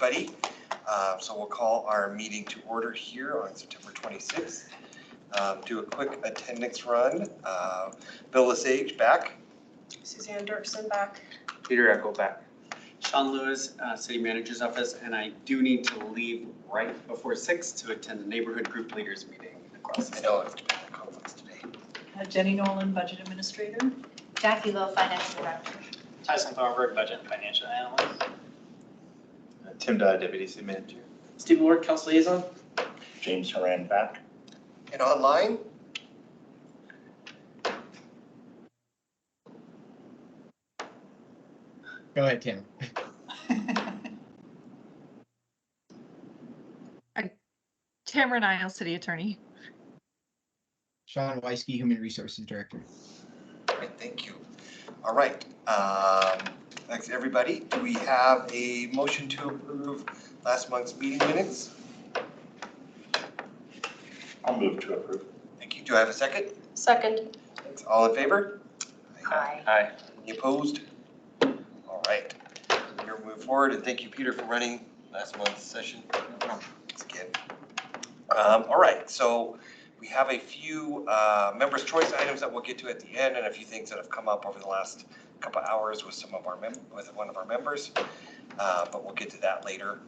everybody. So we'll call our meeting to order here on September 26th. Do a quick attendance run. Bill Lesage back. Suzanne Dirksen back. Peter Echo back. Sean Lewis, City Manager's Office, and I do need to leave right before 6 to attend the neighborhood group leaders meeting across the I state. know it's been a conflicts today. Jenny Nolan, Budget Administrator. Jackie Lowe, Finance Director. Tyson Thornburg, Budget and Financial Analyst. Tim Dodd, Deputy City Manager. Steve Ward, Council Liaison. James Horan back. And online, Go ahead, Tim. Tamara Niles, City Attorney. Sean Weisky, Human Resources Director. all right, thank you. All right, thanks everybody. Do we have a motion to approve last month's meeting minutes? I'll move to approve. Thank you. Do I have a second? Second. Thanks. All in favor? Aye. Aye. Any opposed? All right, we're gonna move forward, and thank you, Peter, for running last month's session. Thanks again. All right, so we have a few members' choice items that we'll get to at the end, and a few things that have come up over the last couple hours with some of our with one of our members, but we'll get to that later.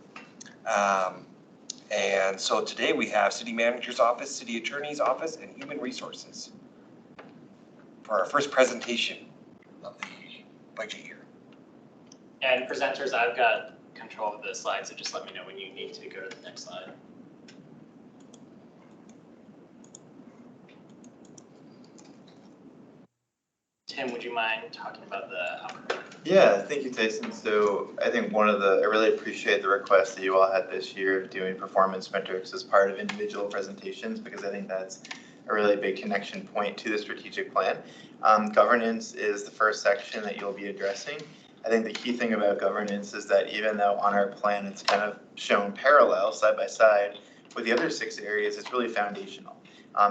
And so today we have City Manager's Office, City Attorney's Office, and Human Resources for our first presentation of the budget year. And presenters, I've got control of the slides, so just let me know when you need to go to the next slide. Tim, would you mind talking about the outcome? Yeah, thank you, Tyson. So I think I really appreciate the request that you all had this year of doing performance metrics as part of individual presentations, because I think that's a really big connection point to the strategic plan. Governance is the first section that you'll be addressing. I think the key thing about governance is that even though on our plan it's kind of shown parallel side by side with the other 6 areas, it's really foundational.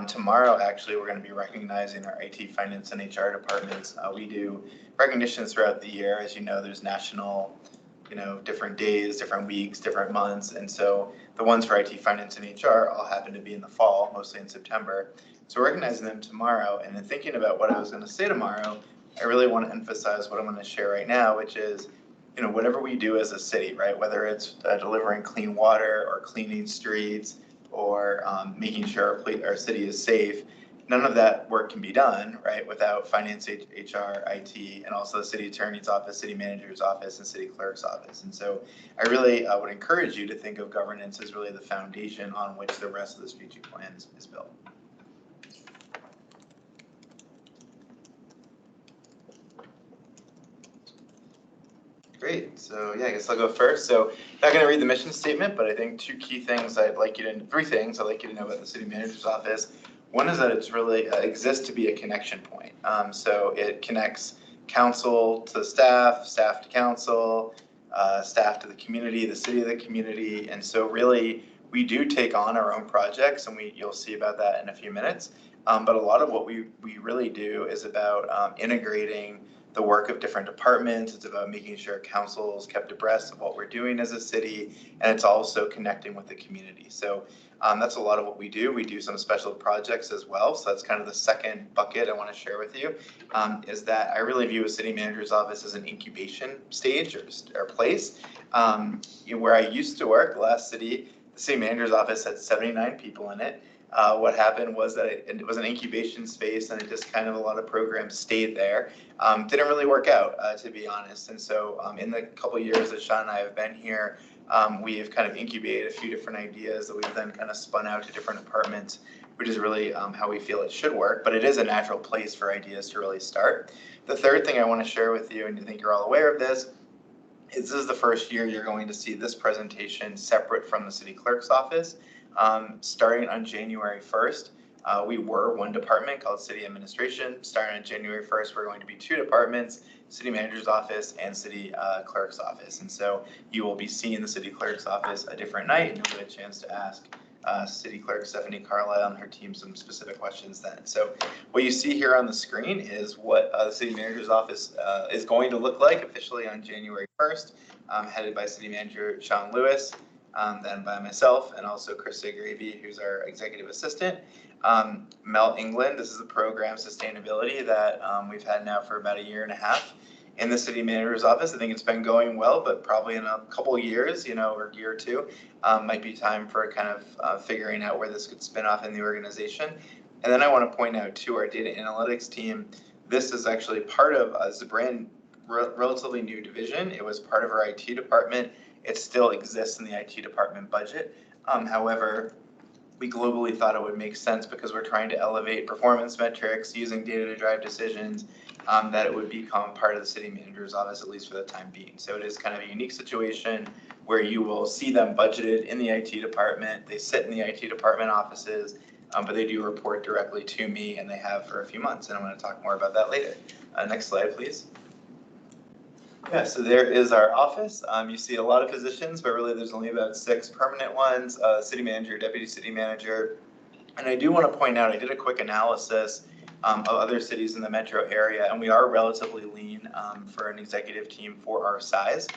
Tomorrow, actually, we're going to be recognizing our IT, finance, and HR departments. We do recognitions throughout the year. As you know, there's national, different days, different weeks, different months. And so the ones for IT, finance, and HR all happen to be in the fall, mostly in September. So we're recognizing them tomorrow. And in thinking about what I was going to say tomorrow, I really want to emphasize what I'm going to share right now, which is, whatever we do as a city, right, whether it's delivering clean water or cleaning streets, or making sure our city is safe, none of that work can be done, right, without finance, HR, IT, and also the city attorney's office, city manager's office, and city clerk's office. And so I really would encourage you to think of governance as really the foundation on which the rest of the strategic plan is built. Great. So yeah, I guess I'll go first. So not going to read the mission statement, but I think 3 things I'd like you to know about the city manager's office. One is that it's really exists to be a connection point. So it connects council to staff, staff to council, staff to the community, the city to the community. And so really we do take on our own projects, and you'll see about that in a few minutes. But a lot of what we really do is about integrating the work of different departments. It's about making sure council is kept abreast of what we're doing as a city, and it's also connecting with the community. So that's a lot of what we do. We do some special projects as well. So that's kind of the second bucket I want to share with you, is that I really view a city manager's office as an incubation stage or place. Where I used to work, the last city, the city manager's office had 79 people in it. What happened was that it was an incubation space, and it just kind of a lot of programs stayed there. Didn't really work out, to be honest. And so in the couple of years that Sean and I have been here, we have kind of incubated a few different ideas that we've then kind of spun out to different departments, which is really how we feel it should work. But it is a natural place for ideas to really start. The third thing I want to share with you, and I think you're all aware of this is the first year you're going to see this presentation separate from the city clerk's office. Starting on January 1st, we were one department called City Administration. Starting on January 1st, we're going to be 2 departments, City Manager's Office and City Clerk's Office. And so you will be seeing the City Clerk's Office a different night, and you'll get a chance to ask City Clerk Stephanie Carlisle and her team some specific questions then. So what you see here on the screen is what the City Manager's Office is going to look like officially on January 1st, headed by City Manager Sean Lewis, then by myself and also Krista Gravy, who's our Executive Assistant. Mel England, this is a program sustainability that we've had now for about 1.5 years in the City Manager's Office. I think it's been going well, but probably in a couple of years, or a year or two, might be time for kind of figuring out where this could spin off in the organization. And then I want to point out to our data analytics team, this is actually part of it's a relatively new division. It was part of our IT department. It still exists in the IT department budget. However, we globally thought it would make sense because we're trying to elevate performance metrics using data to drive decisions, that it would become part of the City Manager's Office, at least for the time being. So it is kind of a unique situation where you will see them budgeted in the IT department. They sit in the IT department offices, but they do report directly to me, and they have for a few months. And I'm going to talk more about that later. Next slide, please. Yeah, so there is our office. You see a lot of positions, but really there's only about 6 permanent ones, city manager, deputy city manager. And I do want to point out, I did a quick analysis of other cities in the metro area, and we are relatively lean for an executive team for our size.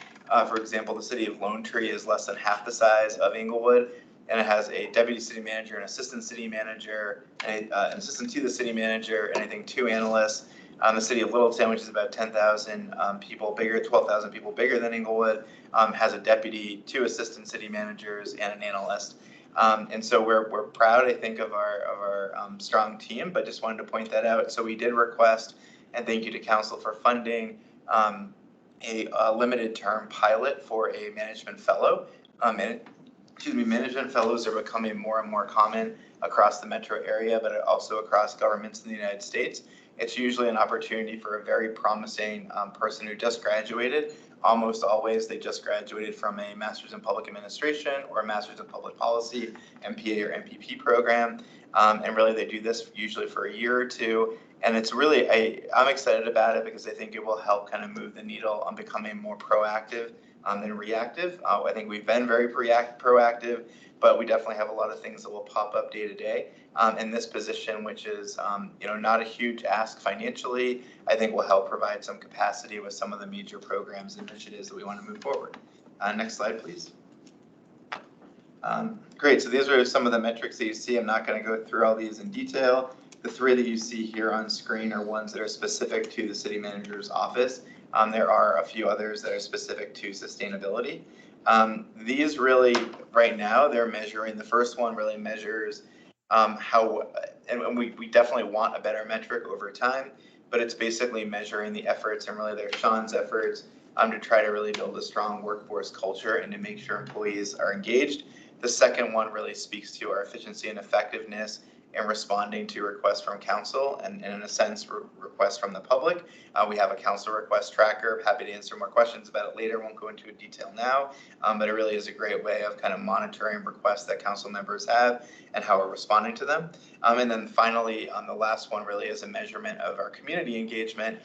For example, the city of Lone Tree is less than half the size of Inglewood, and it has a deputy city manager, an assistant city manager, an assistant to the city manager, and I think 2 analysts. The city of Littleton, which is about 10,000 people bigger, 12,000 people bigger than Inglewood, has a deputy, 2 assistant city managers, and an analyst. And so we're proud, I think, of our strong team, but just wanted to point that out. So we did request, and thank you to council for funding, a limited term pilot for a management fellow. Management fellows are becoming more and more common across the metro area, but also across governments in the United States. It's usually an opportunity for a very promising person who just graduated. Almost always they just graduated from a Master's in Public Administration or a Master's in Public Policy, MPA or MPP program. And really they do this usually for a year or 2. And it's really, I'm excited about it because I think it will help kind of move the needle on becoming more proactive than reactive. I think we've been very proactive, but we definitely have a lot of things that will pop up day to day. In this position, which is not a huge ask financially, I think will help provide some capacity with some of the major programs and initiatives that we want to move forward. Next slide, please. Great, so these are some of the metrics that you see. I'm not going to go through all these in detail. The 3 that you see here on screen are ones that are specific to the city manager's office. There are a few others that are specific to sustainability. These really, right now, they're measuring, the first one really measures how, and we definitely want a better metric over time, but it's basically measuring the efforts, and really they're Sean's efforts to try to really build a strong workforce culture and to make sure employees are engaged. The second one really speaks to our efficiency and effectiveness in responding to requests from council and in a sense requests from the public. We have a council request tracker. Happy to answer more questions about it later. Won't go into detail now, but it really is a great way of kind of monitoring requests that council members have and how we're responding to them. And then finally, the last one really is a measurement of our community engagement.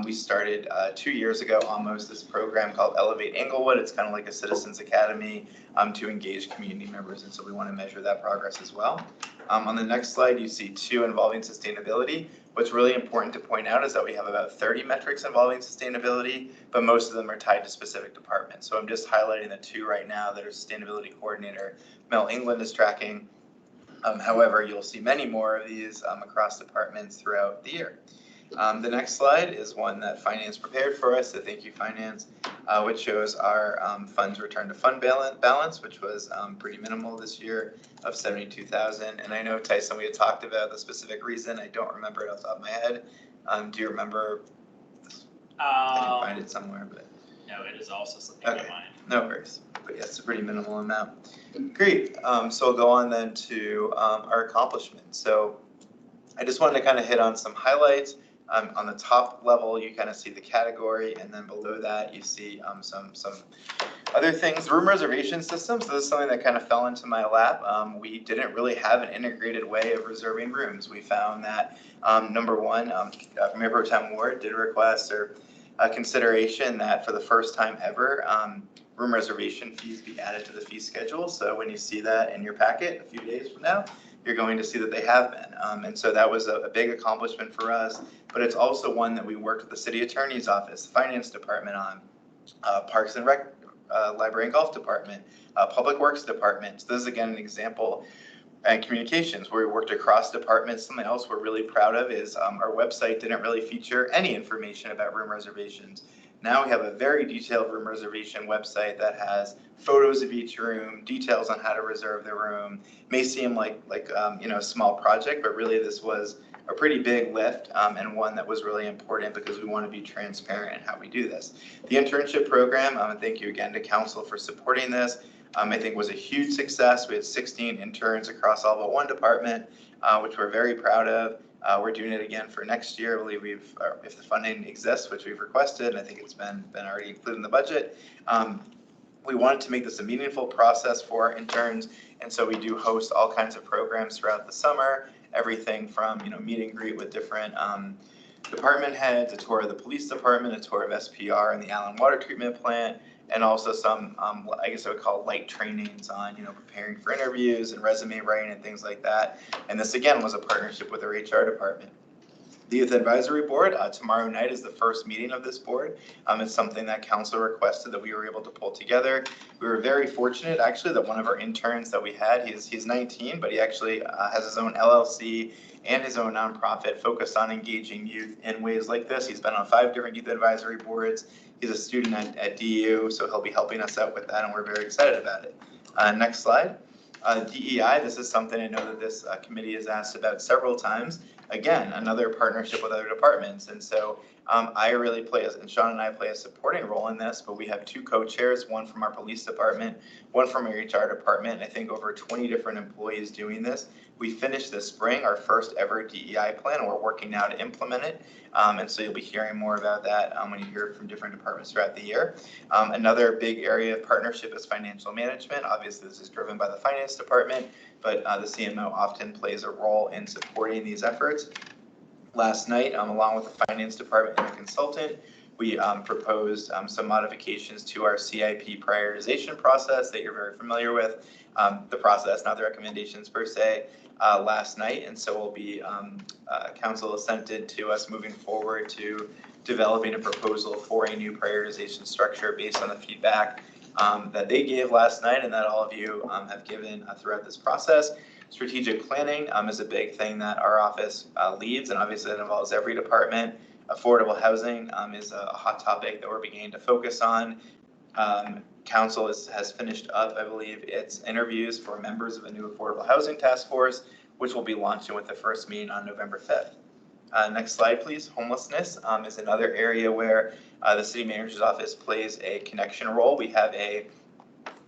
We started 2 years ago almost this program called Elevate Inglewood. It's kind of like a Citizens Academy to engage community members, and so we want to measure that progress as well. On the next slide, you see 2 involving sustainability. What's really important to point out is that we have about 30 metrics involving sustainability, but most of them are tied to specific departments. So I'm just highlighting the 2 right now that our sustainability coordinator, Mel England, is tracking. However, you'll see many more of these across departments throughout the year. The next slide is one that Finance prepared for us, so thank you, Finance, which shows our funds return to fund balance, which was pretty minimal this year of 72,000. And I know, Tyson, we had talked about the specific reason. I don't remember it off the top of my head. Do you remember? I can find it somewhere, but. No, it is also slipping my mind. No worries, but yes, it's a pretty minimal amount. Great, so we'll go on then to our accomplishments. So I just wanted to kind of hit on some highlights. On the top level, you kind of see the category, and then below that, you see some other things. Room reservation systems, so this is something that kind of fell into my lap. We didn't really have an integrated way of reserving rooms. We found that, number one, Mayor Pro Tem Ward did request or a consideration that for the first time ever, room reservation fees be added to the fee schedule. So when you see that in your packet a few days from now, you're going to see that they have been. And so that was a big accomplishment for us, but it's also one that we worked with the city attorney's office, the finance department on, Parks and Rec, library and golf department, public works department. So this is again an example, and communications where we worked across departments. Something else we're really proud of is our website didn't really feature any information about room reservations. Now we have a very detailed room reservation website that has photos of each room, details on how to reserve the room. May seem like a small project, but really this was a pretty big lift, and one that was really important because we want to be transparent in how we do this. The internship program, and thank you again to council for supporting this, I think was a huge success. We had 16 interns across all but one department, which we're very proud of. We're doing it again for next year. I believe if the funding exists, which we've requested, and I think it's been already included in the budget. We wanted to make this a meaningful process for our interns, and so we do host all kinds of programs throughout the summer. Everything from meet and greet with different department heads, a tour of the police department, a tour of SPR and the Allen Water Treatment Plant, and also some I guess I would call light trainings on preparing for interviews and resume writing and things like that. And this again was a partnership with our HR department. The Youth Advisory Board, tomorrow night is the first meeting of this board. It's something that council requested that we were able to pull together. We were very fortunate actually that one of our interns that we had, he's 19, but he actually has his own LLC and his own nonprofit focused on engaging youth in ways like this. He's been on 5 different youth advisory boards. He's a student at DU, so he'll be helping us out with that, and we're very excited about it. Next slide. DEI, this is something I know that this committee has asked about several times. Again, another partnership with other departments. And so I really and Sean and I play a supporting role in this, but we have 2 co-chairs, one from our police department, one from our HR department, and I think over 20 different employees doing this. We finished this spring our first ever DEI plan, and we're working now to implement it. And so you'll be hearing more about that when you hear from different departments throughout the year. Another big area of partnership is financial management. Obviously, this is driven by the finance department, but the CMO often plays a role in supporting these efforts. Last night, along with the finance department and the consultant, we proposed some modifications to our CIP prioritization process that you're very familiar with. The process, not the recommendations per se, last night. And so we'll be, council assented to us moving forward to developing a proposal for a new prioritization structure based on the feedback that they gave last night and that all of you have given throughout this process. Strategic planning is a big thing that our office leads, and obviously that involves every department. Affordable housing is a hot topic that we're beginning to focus on. Council has finished up, I believe, its interviews for members of a new affordable housing task force, which will be launching with the first meeting on November 5th. Next slide, please. Homelessness is another area where the city manager's office plays a connection role. We have a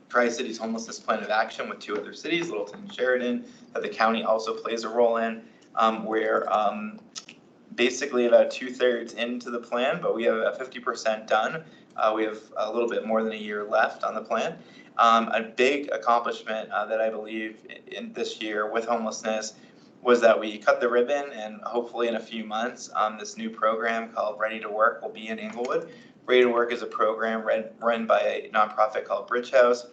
Tri-Cities Homelessness Plan of Action with 2 other cities, Littleton and Sheridan, that the county also plays a role in, where basically about 2/3 into the plan, but we have about 50% done. We have a little bit more than a year left on the plan. A big accomplishment that I believe in this year with homelessness was that we cut the ribbon, and hopefully in a few months, this new program called Ready to Work will be in Inglewood. Ready to Work is a program run by a nonprofit called Bridge House.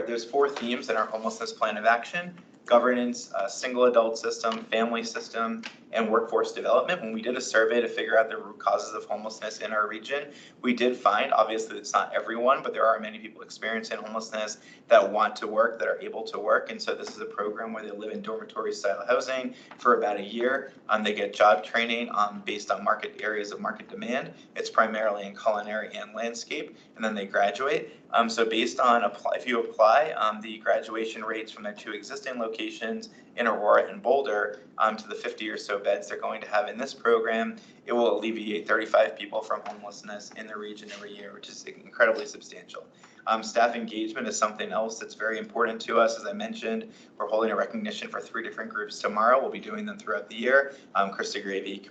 There's 4 themes in our homelessness plan of action: governance, single adult system, family system, and workforce development. When we did a survey to figure out the root causes of homelessness in our region, we did find, obviously it's not everyone, but there are many people experiencing homelessness that want to work, that are able to work. And so this is a program where they live in dormitory style housing for about a year. They get job training based on market areas of market demand. It's primarily in culinary and landscape, and then they graduate. So based on, if you apply the graduation rates from their 2 existing locations in Aurora and Boulder to the 50 or so beds they're going to have in this program, it will alleviate 35 people from homelessness in the region every year, which is incredibly substantial. Staff engagement is something else that's very important to us. As I mentioned, we're holding a recognition for 3 different groups tomorrow. We'll be doing them throughout the year. Krista Gravy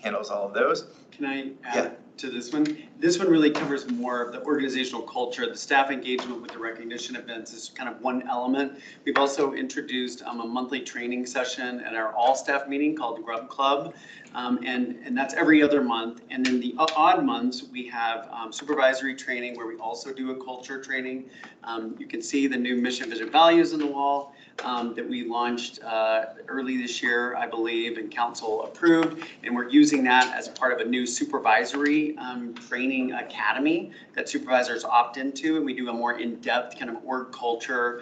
handles all of those. Can I add to this one. This one really covers more of the organizational culture, the staff engagement with the recognition events is kind of one element. We've also introduced a monthly training session at our all-staff meeting called the Grub Club. And that's every other month. And then the odd months, we have supervisory training where we also do a culture training. You can see the new mission, vision, values on the wall that we launched early this year, I believe, and council approved. And we're using that as part of a new supervisory training academy that supervisors opt into. And we do a more in-depth kind of org culture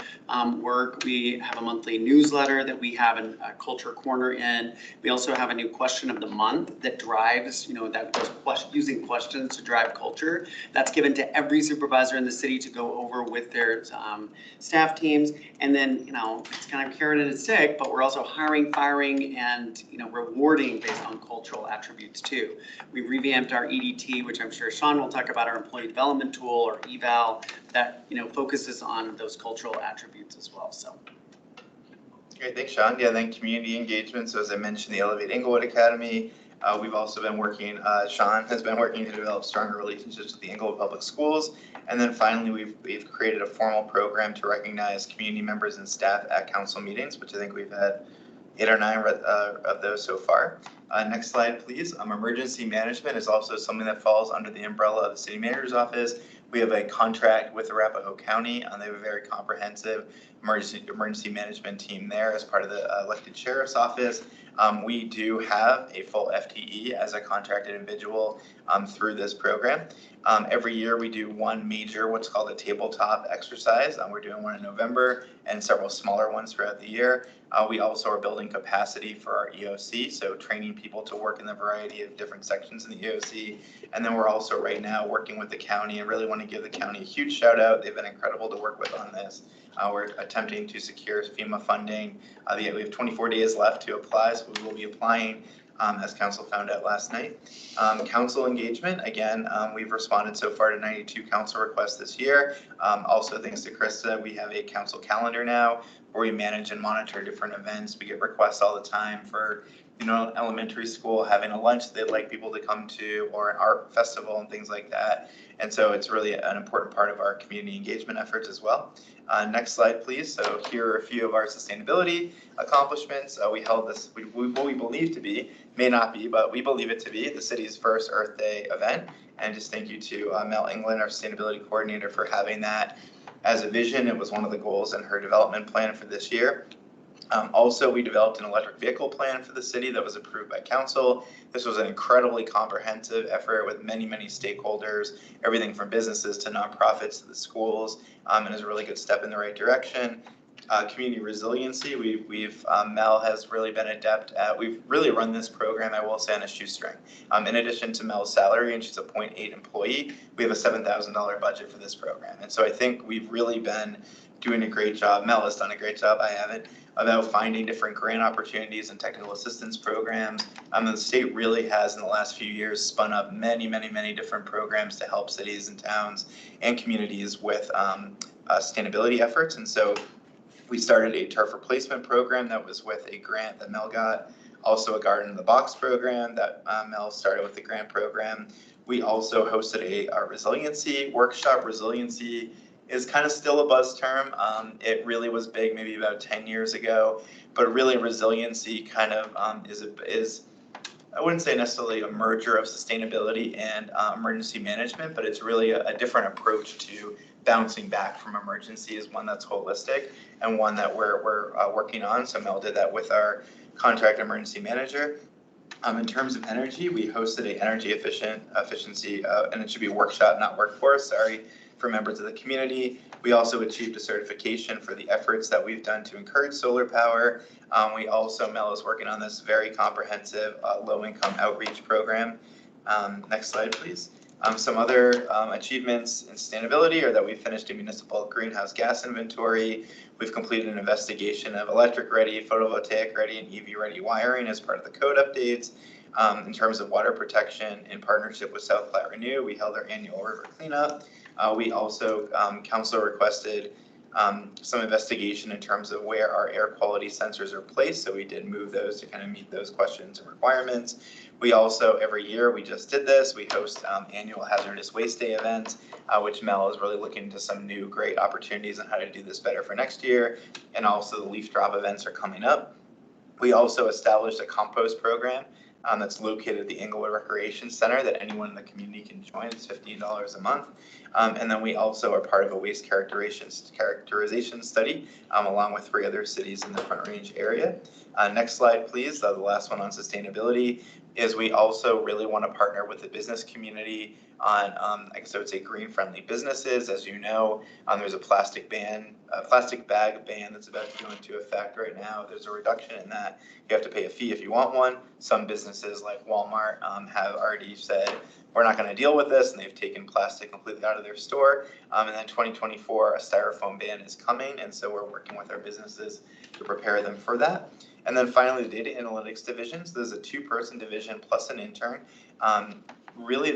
work. We have a monthly newsletter that we have a culture corner in. We also have a new question of the month that drives, using questions to drive culture. That's given to every supervisor in the city to go over with their staff teams. And then, it's kind of carrot and a stick, but we're also hiring, firing, and, rewarding based on cultural attributes too. We revamped our EDT, which I'm sure Sean will talk about, our employee development tool or eval that, focuses on those cultural attributes as well, so. Great, thanks, Sean. Yeah, then community engagement. So as I mentioned, the Elevate Inglewood Academy. We've also been working, Sean has been working to develop stronger relationships with the Inglewood Public Schools. And then finally, we've created a formal program to recognize community members and staff at council meetings, which I think we've had 8 or 9 of those so far. Next slide, please. Emergency management is also something that falls under the umbrella of the city manager's office. We have a contract with Arapahoe County. They have a very comprehensive emergency management team there as part of the elected sheriff's office. We do have a full FTE as a contracted individual through this program. Every year we do one major, what's called a tabletop exercise. We're doing one in November and several smaller ones throughout the year. We also are building capacity for our EOC, so training people to work in the variety of different sections in the EOC. And then we're also right now working with the county and really want to give the county a huge shout out. They've been incredible to work with on this. We're attempting to secure FEMA funding. We have 24 days left to apply, so we will be applying as council found out last night. Council engagement, again, we've responded so far to 92 council requests this year. Also, thanks to Krista, we have a council calendar now where we manage and monitor different events. We get requests all the time for, elementary school having a lunch they'd like people to come to, or an art festival and things like that. And so it's really an important part of our community engagement efforts as well. Next slide, please. So here are a few of our sustainability accomplishments. We held this, what we believe to be, may not be, but we believe it to be the city's first Earth Day event. And just thank you to Mel England, our sustainability coordinator, for having that as a vision. It was one of the goals in her development plan for this year. Also, we developed an electric vehicle plan for the city that was approved by council. This was an incredibly comprehensive effort with many, many stakeholders, everything from businesses to nonprofits to the schools, and is a really good step in the right direction. Community resiliency, Mel has really been adept at, we've really run this program, I will say, on a shoestring. In addition to Mel's salary, and she's a 0.8 employee, we have a $7,000 budget for this program. And so I think we've really been doing a great job. Mel has done a great job, I haven't, about finding different grant opportunities and technical assistance programs. The state really has in the last few years spun up many, many, many different programs to help cities and towns and communities with sustainability efforts. And so we started a turf replacement program that was with a grant that Mel got, also a garden in the box program that Mel started with the grant program. We also hosted a resiliency workshop. Resiliency is kind of still a buzz term. It really was big maybe about 10 years ago, but really resiliency kind of is I wouldn't say necessarily a merger of sustainability and emergency management, but it's really a different approach to bouncing back from emergencies, one that's holistic and one that we're working on. So Mel did that with our contract emergency manager. In terms of energy, we hosted a energy efficiency, and it should be a workshop, not workforce, sorry, for members of the community. We also achieved a certification for the efforts that we've done to encourage solar power. We also, Mel is working on this very comprehensive low-income outreach program. Next slide, please. Some other achievements in sustainability are that we finished a municipal greenhouse gas inventory. We've completed an investigation of electric-ready, photovoltaic-ready, and EV-ready wiring as part of the code updates. In terms of water protection, in partnership with South Platte Renew, we held our annual river cleanup. We also, council requested some investigation in terms of where our air quality sensors are placed. So we did move those to kind of meet those questions and requirements. We also, every year, we just did this, we host annual hazardous waste day events, which Mel is really looking into some new great opportunities on how to do this better for next year. And also the leaf drop events are coming up. We also established a compost program that's located at the Englewood Recreation Center that anyone in the community can join. It's $15 a month. And then we also are part of a waste characterization study along with 3 other cities in the Front Range area. Next slide, please. The last one on sustainability is we also really want to partner with the business community on, I guess I would say, green-friendly businesses. As you know, there's a plastic bag ban that's about to go into effect right now. There's a reduction in that. You have to pay a fee if you want one. Some businesses like Walmart have already said, we're not going to deal with this, and they've taken plastic completely out of their store. And then 2024, a styrofoam ban is coming, and so we're working with our businesses to prepare them for that. And then finally, the data analytics division. So there's a 2-person division plus an intern. Really,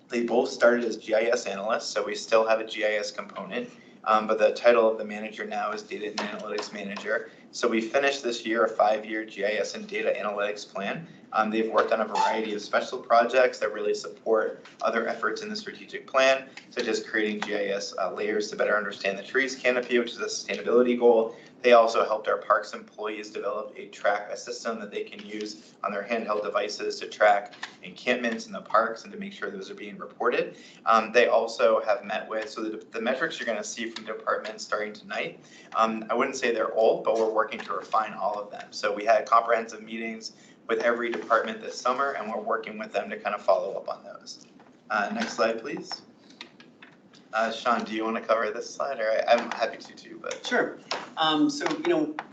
they both started as GIS analysts, so we still have a GIS component. But the title of the manager now is Data and Analytics Manager. So we finished this year a 5-year GIS and data analytics plan. They've worked on a variety of special projects that really support other efforts in the strategic plan, such as creating GIS layers to better understand the trees canopy, which is a sustainability goal. They also helped our parks employees develop a system that they can use on their handheld devices to track encampments in the parks and to make sure those are being reported. They also have met with, so the metrics you're going to see from departments starting tonight, I wouldn't say they're old, but we're working to refine all of them. So we had comprehensive meetings with every department this summer, and we're working with them to kind of follow up on those. Next slide, please. Sean, do you want to cover this slide? Or I'm happy to too, but. Sure. So,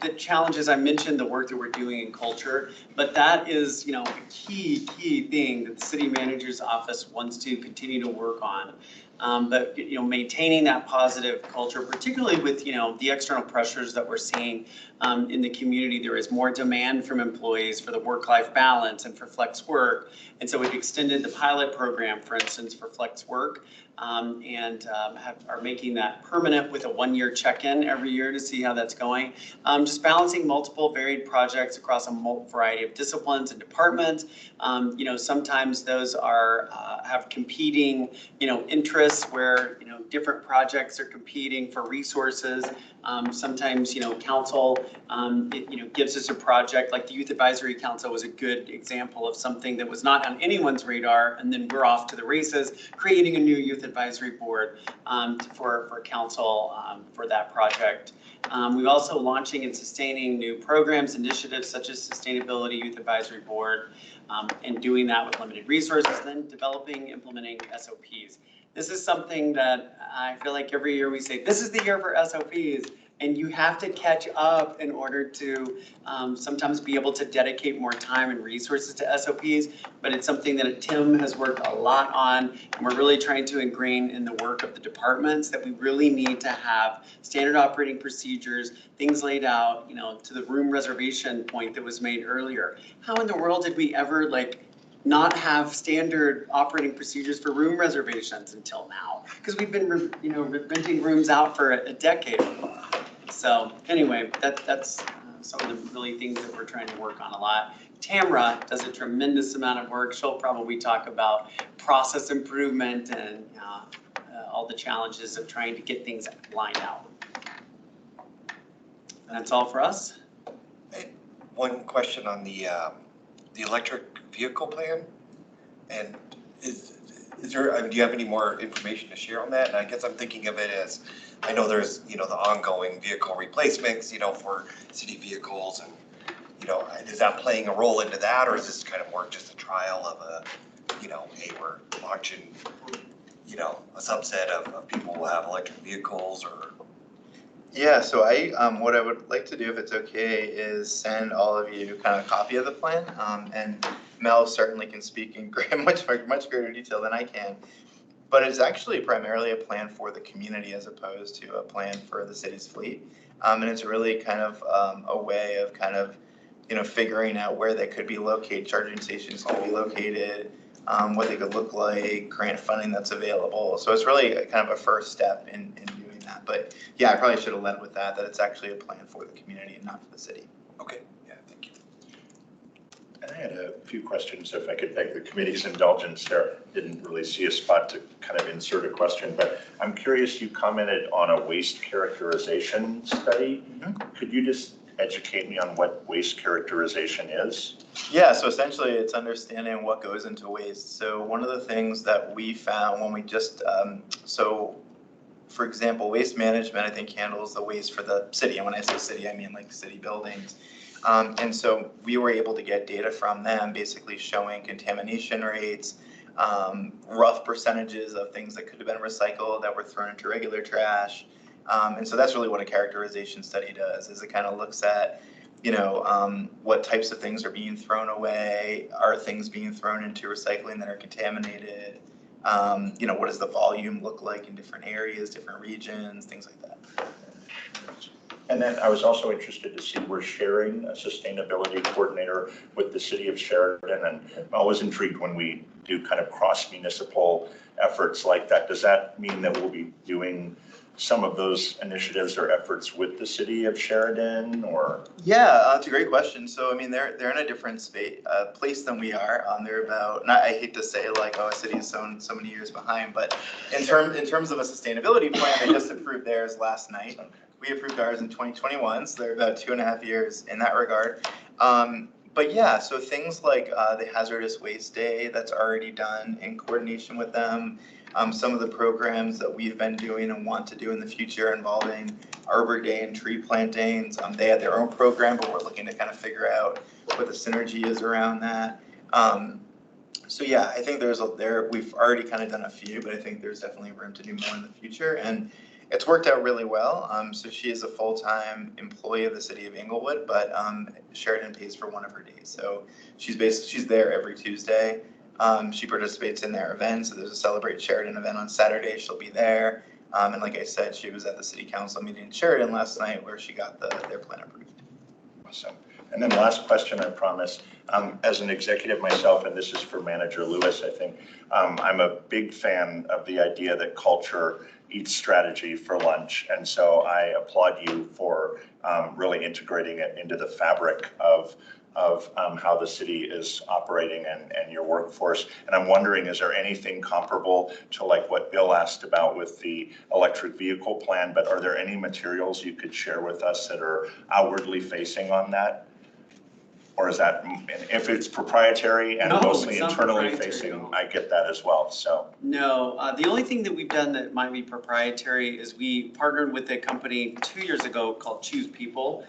the challenges, I mentioned the work that we're doing in culture, but that is, a key thing that the city manager's office wants to continue to work on. But, maintaining that positive culture, particularly with, the external pressures that we're seeing in the community. There is more demand from employees for the work-life balance and for flex work. And so we've extended the pilot program, for instance, for flex work. And are making that permanent with a 1-year check-in every year to see how that's going. Just balancing multiple varied projects across a variety of disciplines and departments. Sometimes those have competing, interests where, different projects are competing for resources. Sometimes, council, gives us a project, like the Youth Advisory Council was a good example of something that was not on anyone's radar, and then we're off to the races, creating a new youth advisory board for council for that project. We're also launching and sustaining new programs, initiatives such as Sustainability Youth Advisory Board, and doing that with limited resources, then developing, implementing SOPs. This is something that I feel like every year we say, this is the year for SOPs, and you have to catch up in order to sometimes be able to dedicate more time and resources to SOPs, but it's something that Tim has worked a lot on, and we're really trying to ingrain in the work of the departments that we really need to have standard operating procedures, things laid out, to the room reservation point that was made earlier. How in the world did we ever not have standard operating procedures for room reservations until now? Because we've been, renting rooms out for a decade. So anyway, that's some of the really things that we're trying to work on a lot. Tamara does a tremendous amount of work. She'll probably talk about process improvement and all the challenges of trying to get things lined out. And that's all for us. One question on the electric vehicle plan, and is there, do you have any more information to share on that? And I guess I'm thinking of it as, I know there's, the ongoing vehicle replacements, for city vehicles, and, is that playing a role into that, or is this kind of more just a trial of a, hey, we're launching, a subset of people who have electric vehicles, or? Yeah, so what I would like to do, if it's okay, is send all of you kind of a copy of the plan, and Mel certainly can speak in much greater detail than I can. But it's actually primarily a plan for the community as opposed to a plan for the city's fleet. And it's really kind of a way of kind of, figuring out where they could be located, charging stations could be located, what they could look like, grant funding that's available. So it's really kind of a first step in doing that. that. But yeah, I probably should have led with that it's actually a plan for the community and not for the city. Okay, yeah, thank you. And I had a few questions, if I could beg the committee's indulgence there. Didn't really see a spot to kind of insert a question, but I'm curious, you commented on a waste characterization study. Could you just educate me on what waste characterization is? Yeah, so essentially it's understanding what goes into waste. So one of the things that we found when we just, so for example, waste management, I think handles the waste for the city. And when I say city, I mean like city buildings. And so we were able to get data from them basically showing contamination rates, rough percentages of things that could have been recycled that were thrown into regular trash. And so that's really what a characterization study does, is it kind of looks at, what types of things are being thrown away, are things being thrown into recycling that are contaminated, what does the volume look like in different areas, different regions, things like that. And then I was also interested to see we're sharing a sustainability coordinator with the city of Sheridan, and I'm always intrigued when we do kind of cross-municipal efforts like that. Does that mean that we'll be doing some of those initiatives or efforts with the city of Sheridan, or? Yeah, that's a great question. So, I mean, they're in a different place than we are. They're about, not, I hate to say like, oh, a city is so many years behind, but in terms of a sustainability plan, they just approved theirs last night. We approved ours in 2021, so they're about 2.5 years in that regard. But yeah, so things like the Hazardous Waste Day, that's already done in coordination with them. Some of the programs that we've been doing and want to do in the future involving Arbor Day and tree plantings. They had their own program, but we're looking to kind of figure out what the synergy is around that. So yeah, I think we've already kind of done a few, but I think there's definitely room to do more in the future. And it's worked out really well. So she is a full-time employee of the city of Inglewood, but Sheridan pays for one of her days. So she's there every Tuesday. She participates in their events. So there's a Celebrate Sheridan event on Saturday. She'll be there. And like I said, she was at the city council meeting in Sheridan last night where she got their plan approved. Awesome. And then last question, I promise. As an executive myself, and this is for Manager Lewis, I think, I'm a big fan of the idea that culture eats strategy for lunch. And so I applaud you for really integrating it into the fabric of how the city is operating and your workforce. And I'm wondering, is there anything comparable to like what Bill asked about with the electric vehicle plan, but are there any materials you could share with us that are outwardly facing on that? Or is that, if it's proprietary and No, mostly it's not internally proprietary, facing, no. I get that as well, so. No, the only thing that we've done that might be proprietary is we partnered with a company 2 years ago called Choose People.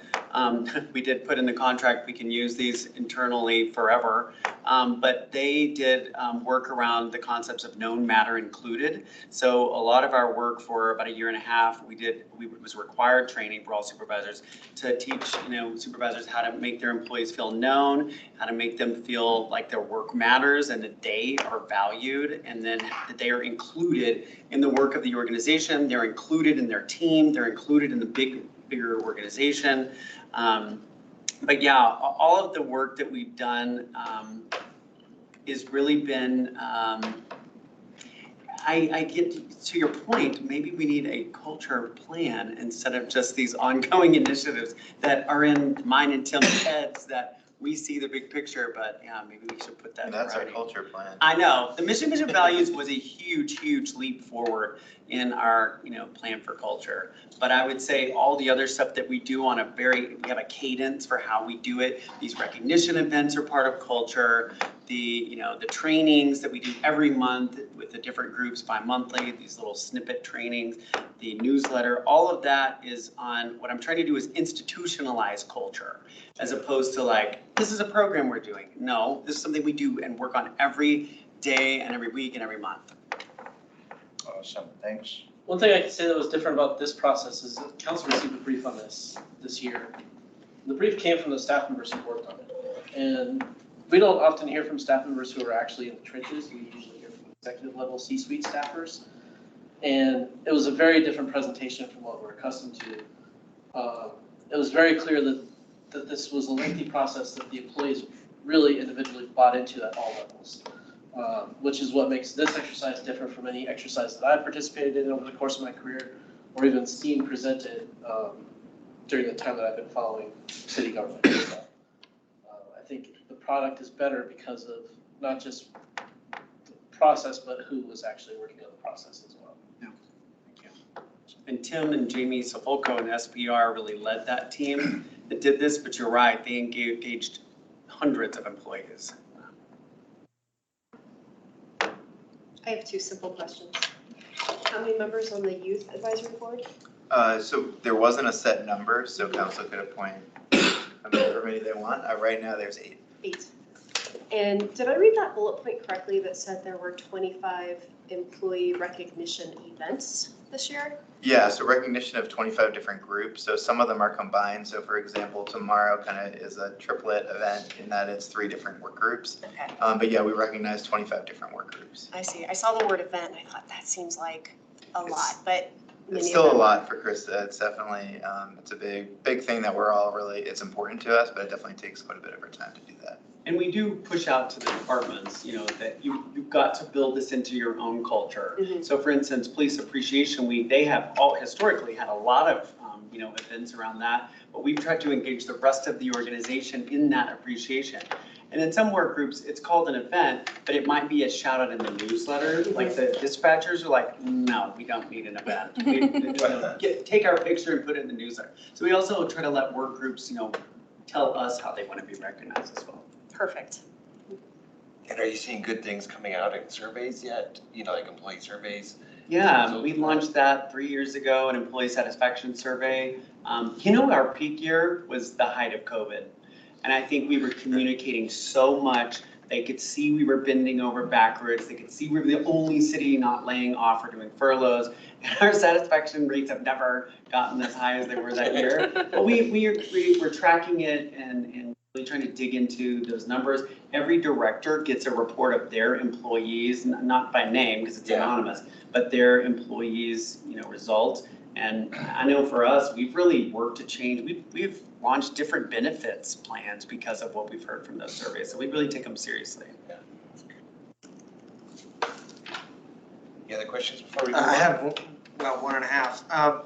We did put in the contract, we can use these internally forever, but they did work around the concepts of known matter included. So a lot of our work for about 1.5 years, was required training for all supervisors to teach, supervisors how to make their employees feel known, how to make them feel like their work matters and that they are valued, and then that they are included in the work of the organization, they're included in their team, they're included in the bigger organization. But yeah, all of the work that we've done has really been, I get to your point, maybe we need a culture plan instead of just these ongoing initiatives that are in mine and Tim's heads that we see the big picture, but yeah, maybe we should put that in That's our writing. culture plan. I know, the mission values was a huge leap forward in our, plan for culture. But I would say all the other stuff that we do we have a cadence for how we do it. These recognition events are part of culture. The trainings that we do every month with the different groups bi-monthly, these little snippet trainings, the newsletter, all of that is on, what I'm trying to do is institutionalize culture as opposed to like, this is a program we're doing. No, this is something we do and work on every day and every week and every month. Awesome, thanks. One thing I can say that was different about this process is that council received a brief on this year. The brief came from the staff members who worked on it. And we don't often hear from staff members who are actually in the trenches. We usually hear from executive level C-suite staffers. And it was a very different presentation from what we're accustomed to. It was very clear that this was a lengthy process that the employees really individually bought into at all levels. Which is what makes this exercise different from any exercise that I've participated in over the course of my career, or even seen presented during the time that I've been following city government. So, I think the product is better because of not just the process, but who was actually working on the process as well. And Tim and Jamie Soffolco and SPR really led that team that did this, but you're right, they engaged hundreds of employees. I have 2 simple questions. How many members on the youth advisory board? So there wasn't a set number, so council could appoint however many they want. Right now, there's 8. 8. And did I read that bullet point correctly that said there were 25 employee recognition events this year? Yeah, so recognition of 25 different groups. So some of them are combined. So for example, tomorrow kind of is a triplet event in that it's 3 different work groups. Okay, But yeah, we recognize 25 different work groups. I see. I saw the word event and I thought that seems like a lot, but many It's of still a them- lot for Krista. It's definitely, it's a big thing that we're all really, it's important to us, but it definitely takes quite a bit of our time to do that. And we do push out to the departments, you know, that you've got to build this into your own culture. Mhm. So for instance, Police Appreciation Week, they have all historically had a lot of, you know, events around that, but we've tried to engage the rest of the organization in that appreciation. And in some work groups, it's called an event, but it might be a shout out in the newsletter. Like the dispatchers are like, no, we don't need an event. Take our picture and put it in the newsletter. So we also try to let work groups, you know, tell us how they want to be recognized as well. Perfect. And are you seeing good things coming out in surveys yet? You know, like employee surveys? Yeah, we launched that 3 years ago, an employee satisfaction survey. You know, our peak year was the height of COVID. And I think we were communicating so much. They could see we were bending over backwards. They could see we were the only city not laying off or doing furloughs. And our satisfaction rates have never gotten as high as they were that year. But we're tracking it and really trying to dig into those numbers. Every director gets a report of their employees, not by name because it's anonymous, but their employees, you know, results. And I know for us, we've really worked to change. We've launched different benefits plans because of what we've heard from those surveys. So we really take them seriously. Any other questions before we move on? I have about 1.5.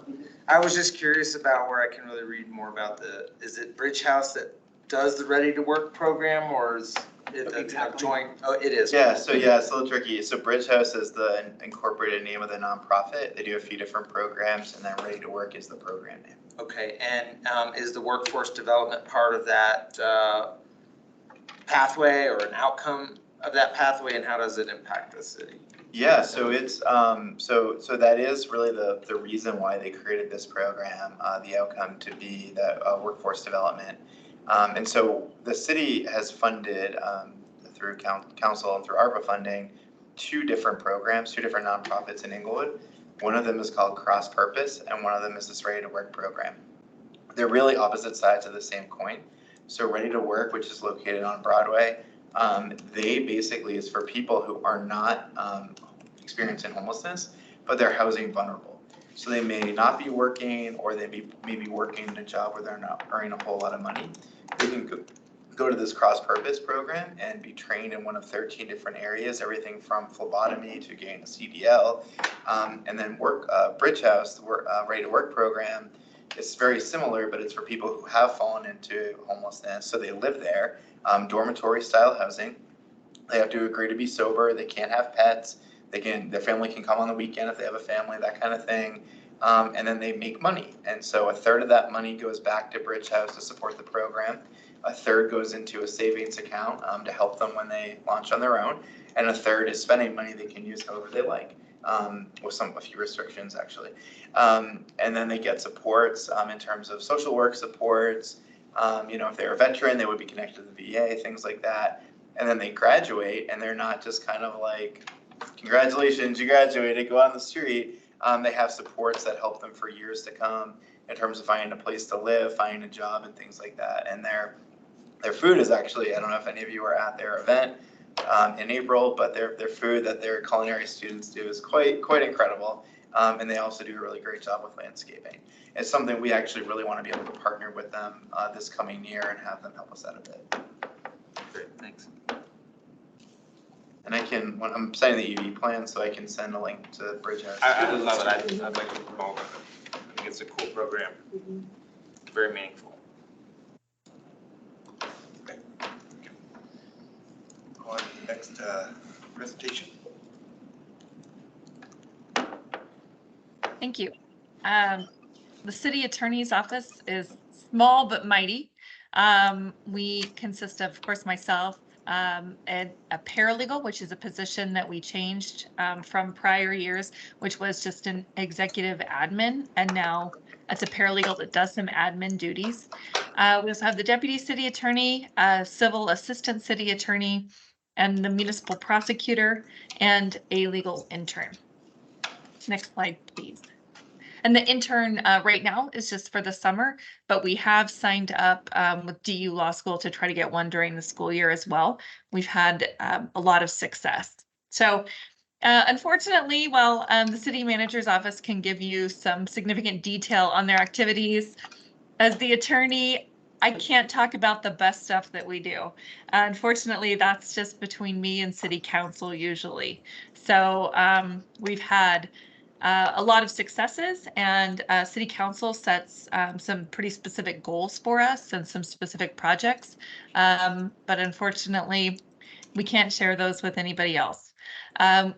I was just curious about where I can really read more about is it Bridge House that does the Ready to Work program, or is it a joint? Oh, it is. Yeah, so yeah, it's a little tricky. So Bridge House is the incorporated name of the nonprofit. They do a few different programs, and then Ready to Work is the program name. Okay, and is the workforce development part of that pathway or an outcome of that pathway, and how does it impact the city? Yeah, so it's so that is really the reason why they created this program, the outcome to be that workforce development. And so the city has funded through council and through ARPA funding 2 different programs, 2 different nonprofits in Inglewood. One of them is called Cross Purpose, and one of them is this Ready to Work program. They're really opposite sides of the same coin. So Ready to Work, which is located on Broadway, they basically is for people who are not experiencing homelessness, but they're housing vulnerable. So they may not be working, or they may be working in a job where they're not earning a whole lot of money. They can go to this cross-purpose program and be trained in one of 13 different areas, everything from phlebotomy to getting a CDL. And then Bridge House, the Ready to Work program, is very similar, but it's for people who have fallen into homelessness. So they live there, dormitory-style housing. They have to agree to be sober. They can't have pets. Their family can come on the weekend if they have a family, that kind of thing. And then they make money. And so 1/3 of that money goes back to Bridge House to support the program. 1/3 goes into a savings account to help them when they launch on their own. And 1/3 is spending money they can use however they like, with a few restrictions actually. And then they get supports in terms of social work supports. You know, if they're a veteran, they would be connected to the VA, things like that. And then they graduate, and they're not just kind of like, congratulations, you graduated, go on the street. They have supports that help them for years to come in terms of finding a place to live, finding a job, and things like that. And their food is actually, I don't know if any of you were at their event in April, but their food that their culinary students do is quite incredible. And they also do a really great job with landscaping. It's something we actually really want to be able to partner with them this coming year and have them help us out a bit. Great, thanks. And I'm sending the EV plan, so I can send a link to Bridge House. I would love it. I'd like to promote it. it's a cool program, Mhm. very meaningful. Go on to the next presentation. Thank you. The city attorney's office is small but mighty. We consist of course, myself, and a paralegal, which is a position that we changed from prior years, which was just an executive admin, and now it's a paralegal that does some admin duties. We also have the deputy city attorney, civil assistant city attorney, and the municipal prosecutor, and a legal intern. Next slide, please. And the intern right now is just for the summer, but we have signed up with DU Law School to try to get one during the school year as well. We've had a lot of success. So unfortunately, while the city manager's office can give you some significant detail on their activities, as the attorney, I can't talk about the best stuff that we do. Unfortunately, that's just between me and city council usually. So we've had a lot of successes, and city council sets some pretty specific goals for us and some specific projects. But unfortunately, we can't share those with anybody else.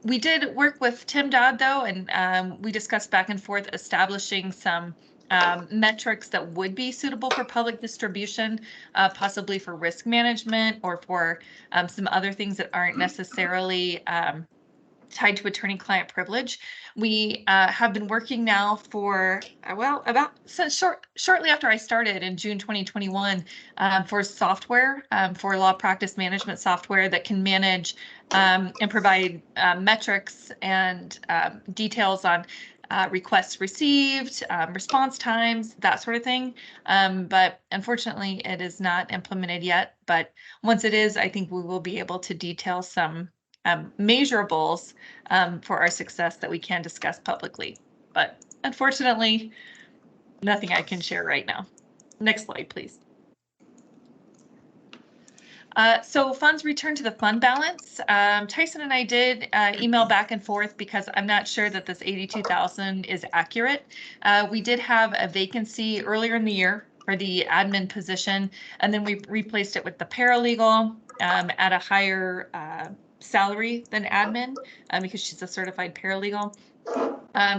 We did work with Tim Dodd though, and we discussed back and forth establishing some metrics that would be suitable for public distribution, possibly for risk management or for some other things that aren't necessarily tied to attorney-client privilege. We have been working now for, well, since shortly after I started in June 2021 for software, for law practice management software that can manage and provide metrics and details on requests received, response times, that sort of thing. But unfortunately, it is not implemented yet. But once it is, I think we will be able to detail some measurables for our success that we can discuss publicly. But unfortunately, nothing I can share right now. Next slide, please. So funds returned to the fund balance. Tyson and I did email back and forth because I'm not sure that this 82,000 is accurate. We did have a vacancy earlier in the year for the admin position, and then we replaced it with the paralegal at a higher salary than admin because she's a certified paralegal.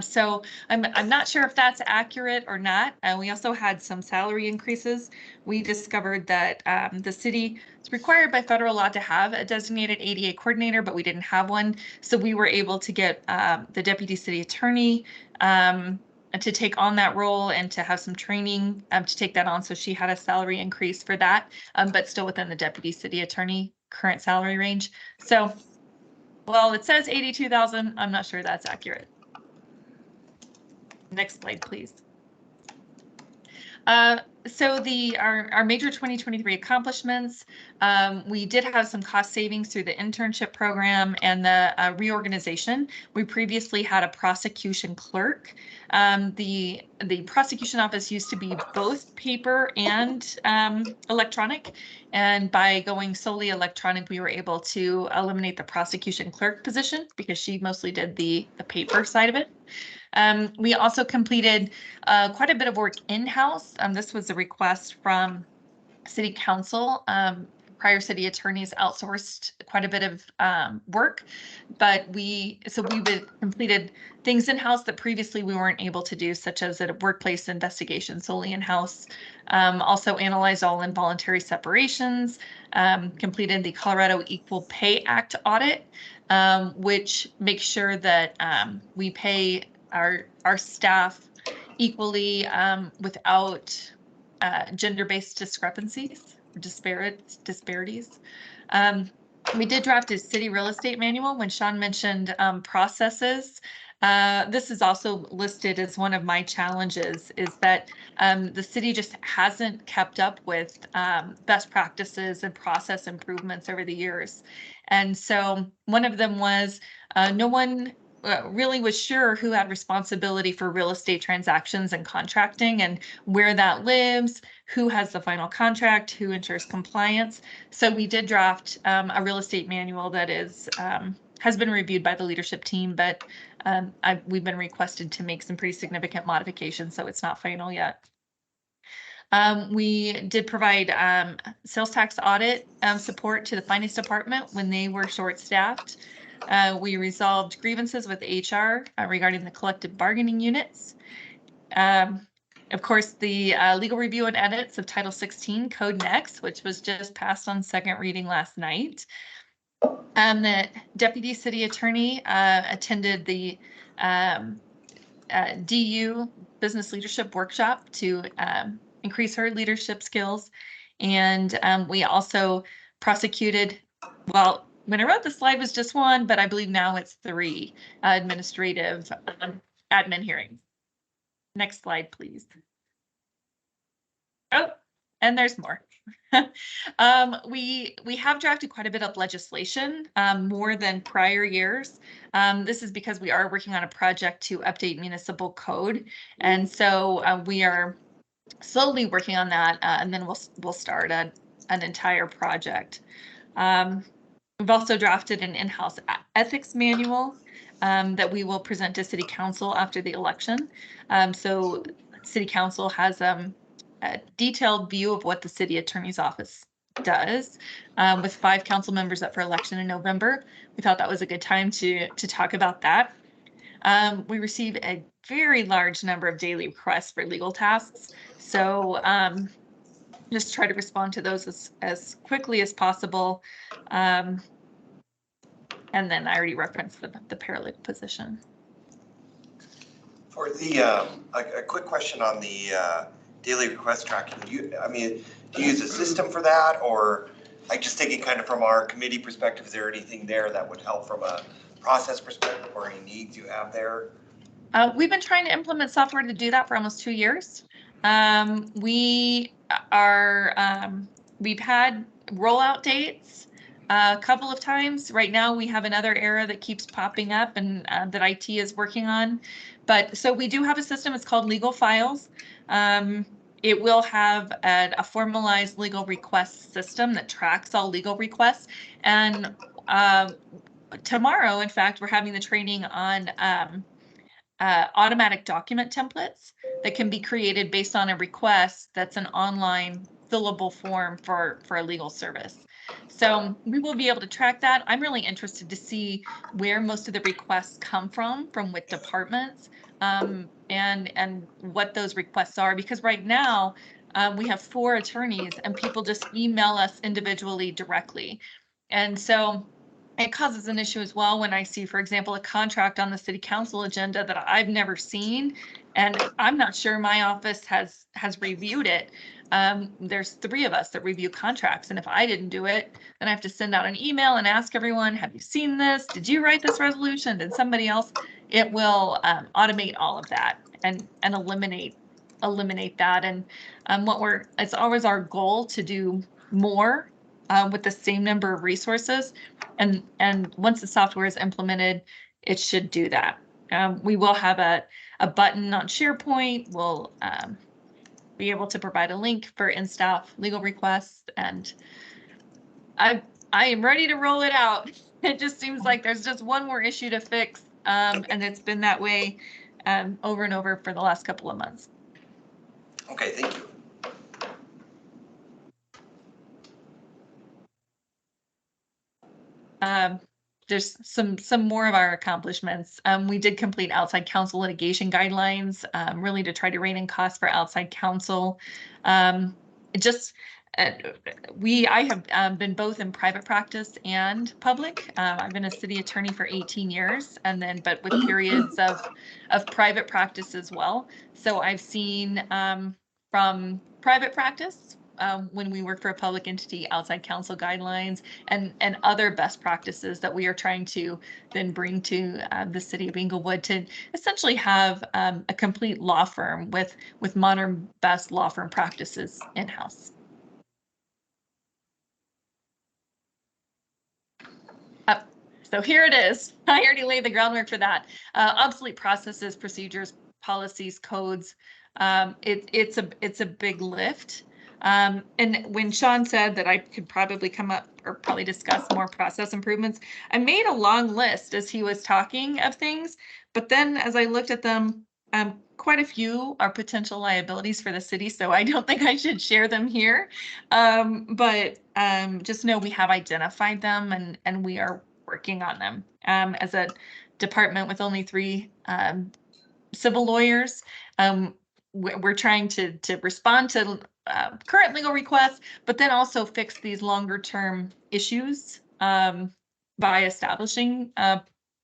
So I'm not sure if that's accurate or not. We also had some salary increases. We discovered that the city is required by federal law to have a designated ADA coordinator, but we didn't have one. So we were able to get the deputy city attorney to take on that role and to have some training to take that on. So she had a salary increase for that, but still within the deputy city attorney current salary range. So, well, it says 82,000. I'm not sure that's accurate. Next slide, please. So our major 2023 accomplishments, we did have some cost savings through the internship program and the reorganization. We previously had a prosecution clerk. The prosecution office used to be both paper and electronic, and by going solely electronic, we were able to eliminate the prosecution clerk position because she mostly did the paper side of it. We also completed quite a bit of work in-house. This was a request from City Council. Prior city attorneys outsourced quite a bit of work, but we completed things in-house that previously we weren't able to do, such as a workplace investigation solely in-house. Also analyzed all involuntary separations, completed the Colorado Equal Pay Act audit, which makes sure that we pay our staff equally without gender-based discrepancies or disparities. We did draft a city real estate manual. When Sean mentioned processes, this is also listed as one of my challenges, is that the city just hasn't kept up with best practices and process improvements over the years. And so one of them was no one really was sure who had responsibility for real estate transactions and contracting and where that lives, who has the final contract, who ensures compliance. So we did draft a real estate manual that is has been reviewed by the leadership team, but we've been requested to make some pretty significant modifications, so it's not final yet. We did provide sales tax audit support to the finance department when they were short-staffed. We resolved grievances with HR regarding the collective bargaining units. Of course, the legal review and edits of Title 16 Code Next, which was just passed on second reading last night. The deputy city attorney attended the DU business leadership workshop to increase her leadership skills. And we also prosecuted, well, when I wrote the slide was just one, but I believe now it's 3 administrative admin hearings. Next slide, please. Oh, and there's more. We have drafted quite a bit of legislation, more than prior years. This is because we are working on a project to update municipal code. And so we are slowly working on that, and then we'll start an entire project. We've also drafted an in-house ethics manual that we will present to City Council after the election. So City Council has a detailed view of what the City Attorney's Office does, with 5 council members up for election in November. We thought that was a good time to talk about that. We receive a very large number of daily requests for legal tasks. So just try to respond to those as quickly as possible. And then I already referenced the paralegal position. For the, a quick question on the daily request tracking. Do you use a system for that, or like just taking kind of from our committee perspective, is there anything there that would help from a process perspective or any needs you have there? We've been trying to implement software to do that for almost 2 years. We've had rollout dates a couple of times. Right now we have another error that keeps popping up and that IT is working on. But so we do have a system, it's called Legal Files. It will have a formalized legal request system that tracks all legal requests. And tomorrow, in fact, we're having the training on automatic document templates that can be created based on a request that's an online fillable form for a legal service. So we will be able to track that. I'm really interested to see where most of the requests come from which departments, and what those requests are, because right now we have 4 attorneys and people just email us individually directly. And so it causes an issue as well when I see, for example, a contract on the city council agenda that I've never seen, and I'm not sure my office has reviewed it. There's 3 of us that review contracts, and if I didn't do it, then I have to send out an email and ask everyone, have you seen this? Did you write this resolution? Did somebody else? It will automate all of that and eliminate that. And it's always our goal to do more with the same number of resources. And once the software is implemented, it should do that. We will have a button on SharePoint. We'll be able to provide a link for in-staff legal requests, and I am ready to roll it out. It just seems like there's just one more issue to fix, and it's been that way over and over for the last couple of months. Okay, thank you. There's some more of our accomplishments. We did complete outside counsel litigation guidelines, really to try to rein in costs for outside counsel. I have been both in private practice and public. I've been a city attorney for 18 years, but with periods of private practice as well. So I've seen from private practice, when we work for a public entity, outside counsel guidelines and other best practices that we are trying to then bring to the city of Inglewood to essentially have a complete law firm with modern best law firm practices in-house. So here it is. I already laid the groundwork for that. Obsolete processes, procedures, policies, codes. It's a big lift. And when Sean said that I could probably come up or probably discuss more process improvements, I made a long list as he was talking of things. But then as I looked at them, quite a few are potential liabilities for the city, so I don't think I should share them here. But just know we have identified them and we are working on them. As a department with only 3 civil lawyers, we're trying to respond to current legal requests, but then also fix these longer term issues by establishing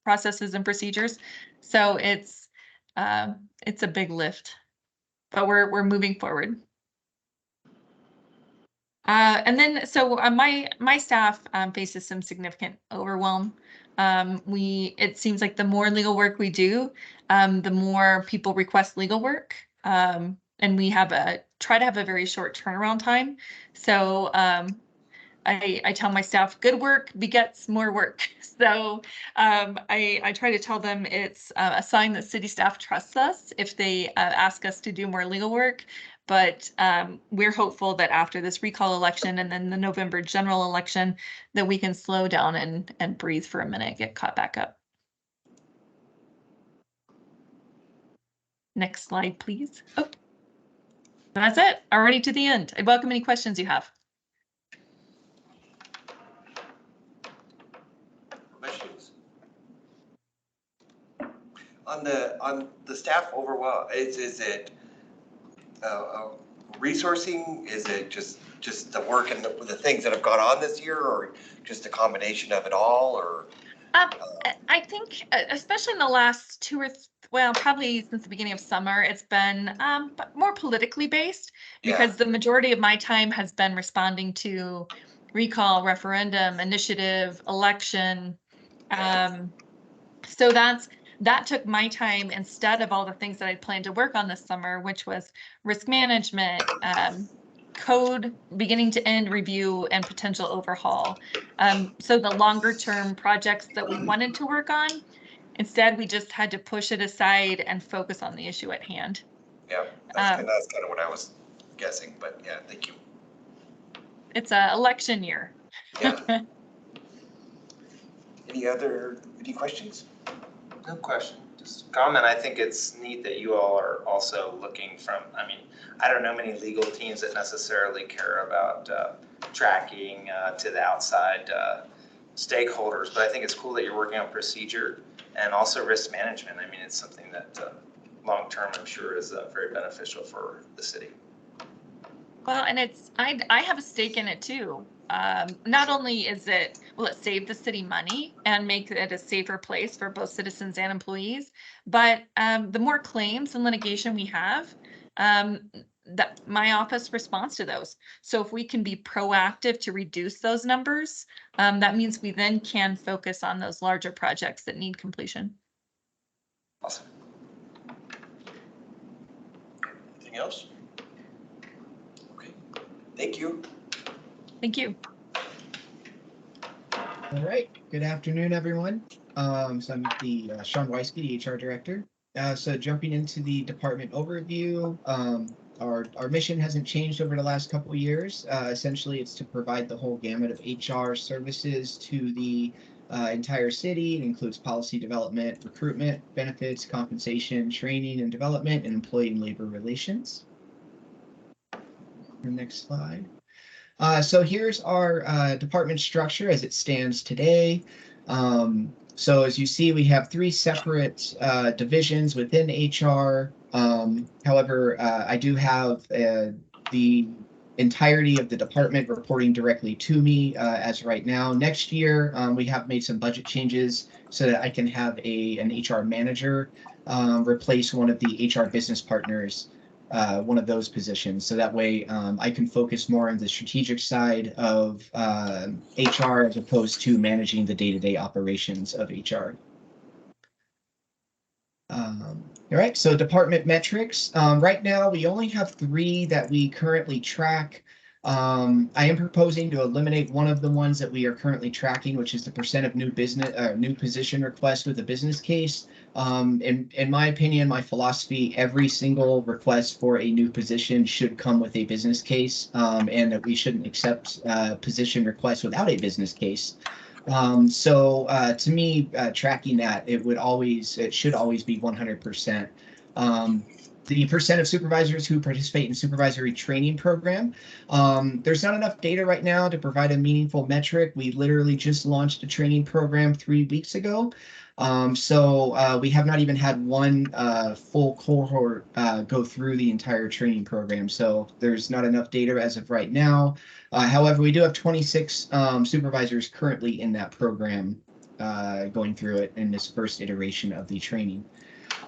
processes and procedures. So it's a big lift, but we're moving forward. And then, so my staff faces some significant overwhelm. It seems like the more legal work we do, the more people request legal work. And we try to have a very short turnaround time. So I tell my staff, good work begets more work. So I try to tell them it's a sign that city staff trusts us if they ask us to do more legal work. But we're hopeful that after this recall election and then the November general election, that we can slow down and breathe for a minute, get caught back up. Next slide, please. Oh, that's it. Already to the end. I welcome any questions you have. Questions? On the staff overwhelm, is it resourcing? Is it just the work and the things that have gone on this year, or just a combination of it all, or? I think, especially in the last probably since the beginning of summer, it's been more politically based, because the majority of my time has been responding to recall, referendum, initiative, election. So that took my time instead of all the things that I'd planned to work on this summer, which was risk management, code beginning to end review, and potential overhaul. So the longer term projects that we wanted to work on, instead we just had to push it aside and focus on the issue at hand. Yeah, that's kind of what I was guessing, but yeah, thank you. It's an election year. Yeah. Any questions? No question, just comment. I think it's neat that you all are also looking from, I don't know many legal teams that necessarily care about tracking to the outside stakeholders, but I think it's cool that you're working on procedure and also risk management. It's something that long-term I'm sure is very beneficial for the city. Well, and I have a stake in it too. Not only will it save the city money and make it a safer place for both citizens and employees, but the more claims and litigation we have, that my office responds to those. So if we can be proactive to reduce those numbers, that means we then can focus on those larger projects that need completion. Awesome. Anything else? Thank you. Thank you. All right. Good afternoon, everyone. So I'm the Sean Weisky, the HR director. So jumping into the department overview, our mission hasn't changed over the last couple of years. Essentially, it's to provide the whole gamut of HR services to the entire city. It includes policy development, recruitment, benefits, compensation, training and development, and employee and labor relations. The next slide. So here's our department structure as it stands today. So as you see, we have 3 separate divisions within HR. However, I do have the entirety of the department reporting directly to me as right now. Next year, we have made some budget changes so that I can have an HR manager replace one of the HR business partners, one of those positions. So that way I can focus more on the strategic side of HR as opposed to managing the day-to-day operations of HR. All right, so department metrics. Right now, we only have 3 that we currently track. I am proposing to eliminate one of the ones that we are currently tracking, which is the percent of new new position requests with a business case. In my opinion, my philosophy, every single request for a new position should come with a business case, and that we shouldn't accept position requests without a business case. To me, tracking that, it should always be 100%. The percent of supervisors who participate in supervisory training program. There's not enough data right now to provide a meaningful metric. We literally just launched a training program 3 weeks ago. We have not even had one full cohort go through the entire training program. So there's not enough data as of right now. However, we do have 26 supervisors currently in that program going through it in this first iteration of the training.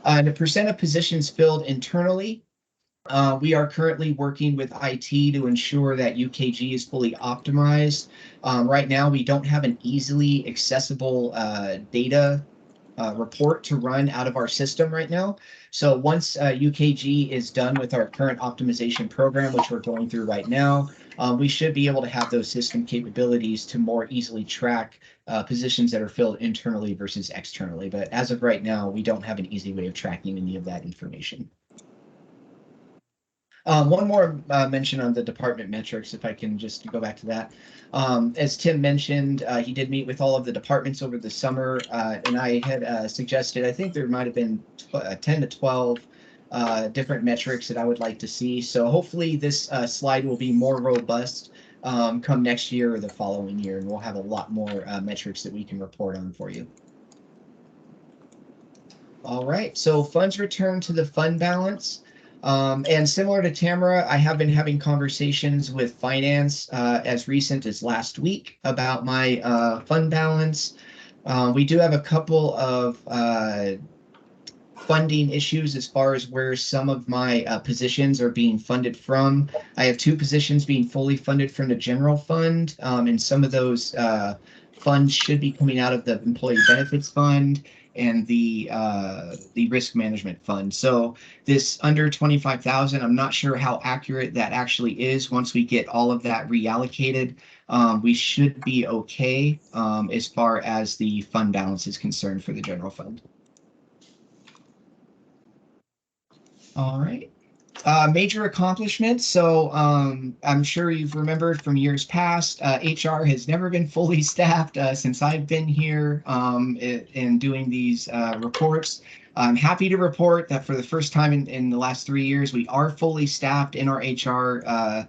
The percent of positions filled internally. We are currently working with IT to ensure that UKG is fully optimized. Right now, we don't have an easily accessible data report to run out of our system right now. So once UKG is done with our current optimization program, which we're going through right now, we should be able to have those system capabilities to more easily track positions that are filled internally versus externally. But as of right now, we don't have an easy way of tracking any of that information. One more mention on the department metrics, if I can just go back to that. As Tim mentioned, he did meet with all of the departments over the summer, and I had suggested, I think there might have been 10 to 12 different metrics that I would like to see. So hopefully this slide will be more robust come next year or the following year, and we'll have a lot more metrics that we can report on for you. All right, so funds returned to the fund balance. And similar to Tamara, I have been having conversations with finance as recent as last week about my fund balance. We do have a couple of funding issues as far as where some of my positions are being funded from. I have 2 positions being fully funded from the general fund, and some of those funds should be coming out of the employee benefits fund and the risk management fund. So this under 25,000, I'm not sure how accurate that actually is. Once we get all of that reallocated, we should be okay as far as the fund balance is concerned for the general fund. All right. Major accomplishments. So I'm sure you've remembered from years past, HR has never been fully staffed since I've been here in doing these reports. I'm happy to report that for the first time in the last 3 years, we are fully staffed in our HR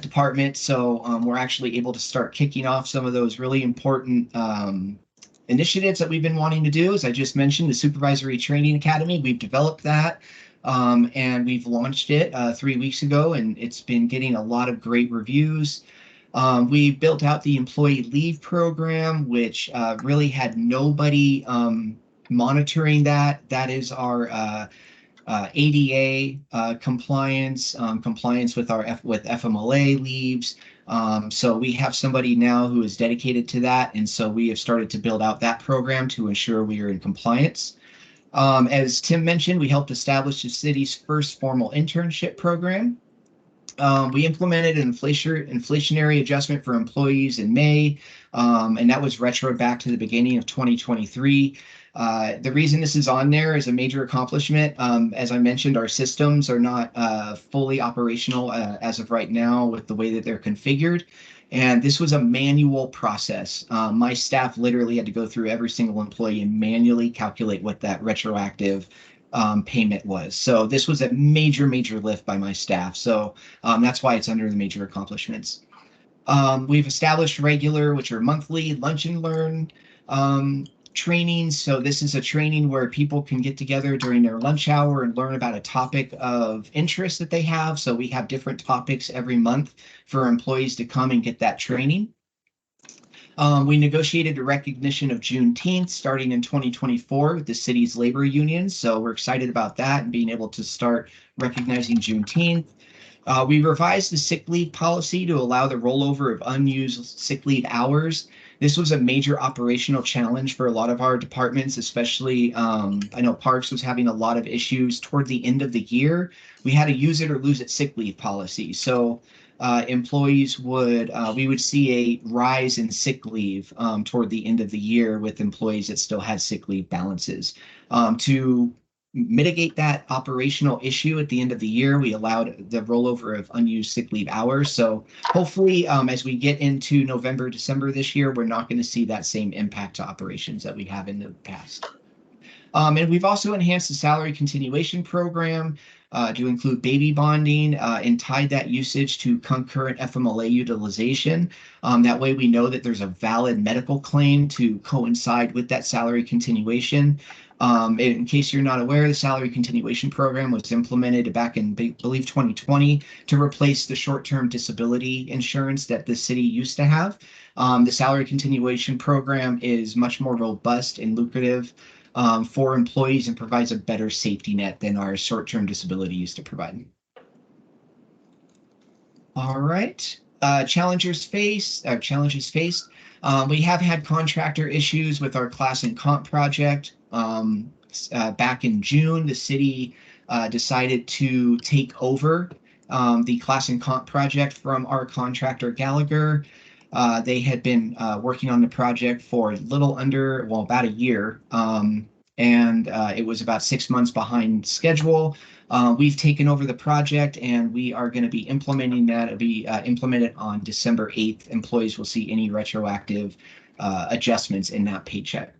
department. So we're actually able to start kicking off some of those really important initiatives that we've been wanting to do. As I just mentioned, the Supervisory Training Academy, we've developed that. And we've launched it 3 weeks ago, and it's been getting a lot of great reviews. We built out the employee leave program, which really had nobody monitoring that. That is our ADA compliance, compliance with with FMLA leaves. So we have somebody now who is dedicated to that, and so we have started to build out that program to ensure we are in compliance. As Tim mentioned, we helped establish the city's first formal internship program. We implemented an inflationary adjustment for employees in May, and that was retro back to the beginning of 2023. The reason this is on there is a major accomplishment. As I mentioned, our systems are not fully operational as of right now with the way that they're configured. And this was a manual process. My staff literally had to go through every single employee and manually calculate what that retroactive payment was. So this was a major, major lift by my staff. So that's why it's under the major accomplishments. We've established regular, which are monthly lunch and learn trainings. So this is a training where people can get together during their lunch hour and learn about a topic of interest that they have. So we have different topics every month for employees to come and get that training. We negotiated a recognition of Juneteenth starting in 2024 with the city's labor unions. So we're excited about that and being able to start recognizing Juneteenth. We revised the sick leave policy to allow the rollover of unused sick leave hours. This was a major operational challenge for a lot of our departments, especially I know Parks was having a lot of issues toward the end of the year. We had a use it or lose it sick leave policy. So employees would, we would see a rise in sick leave toward the end of the year with employees that still had sick leave balances. To mitigate that operational issue at the end of the year, we allowed the rollover of unused sick leave hours. So hopefully, as we get into November, December this year, we're not going to see that same impact to operations that we have in the past. And we've also enhanced the salary continuation program to include baby bonding and tied that usage to concurrent FMLA utilization. That way we know that there's a valid medical claim to coincide with that salary continuation. In case you're not aware, the salary continuation program was implemented back in, I believe, 2020 to replace the short-term disability insurance that the city used to have. The salary continuation program is much more robust and lucrative for employees and provides a better safety net than our short-term disability used to provide. All right, challenges faced. We have had contractor issues with our class and comp project. Back in June, the city decided to take over the class and comp project from our contractor Gallagher. They had been working on the project for a little under, well, about a year, and it was about 6 months behind schedule. We've taken over the project, and we are going to be implementing that. It'll be implemented on December 8th. Employees will see any retroactive adjustments in that paycheck.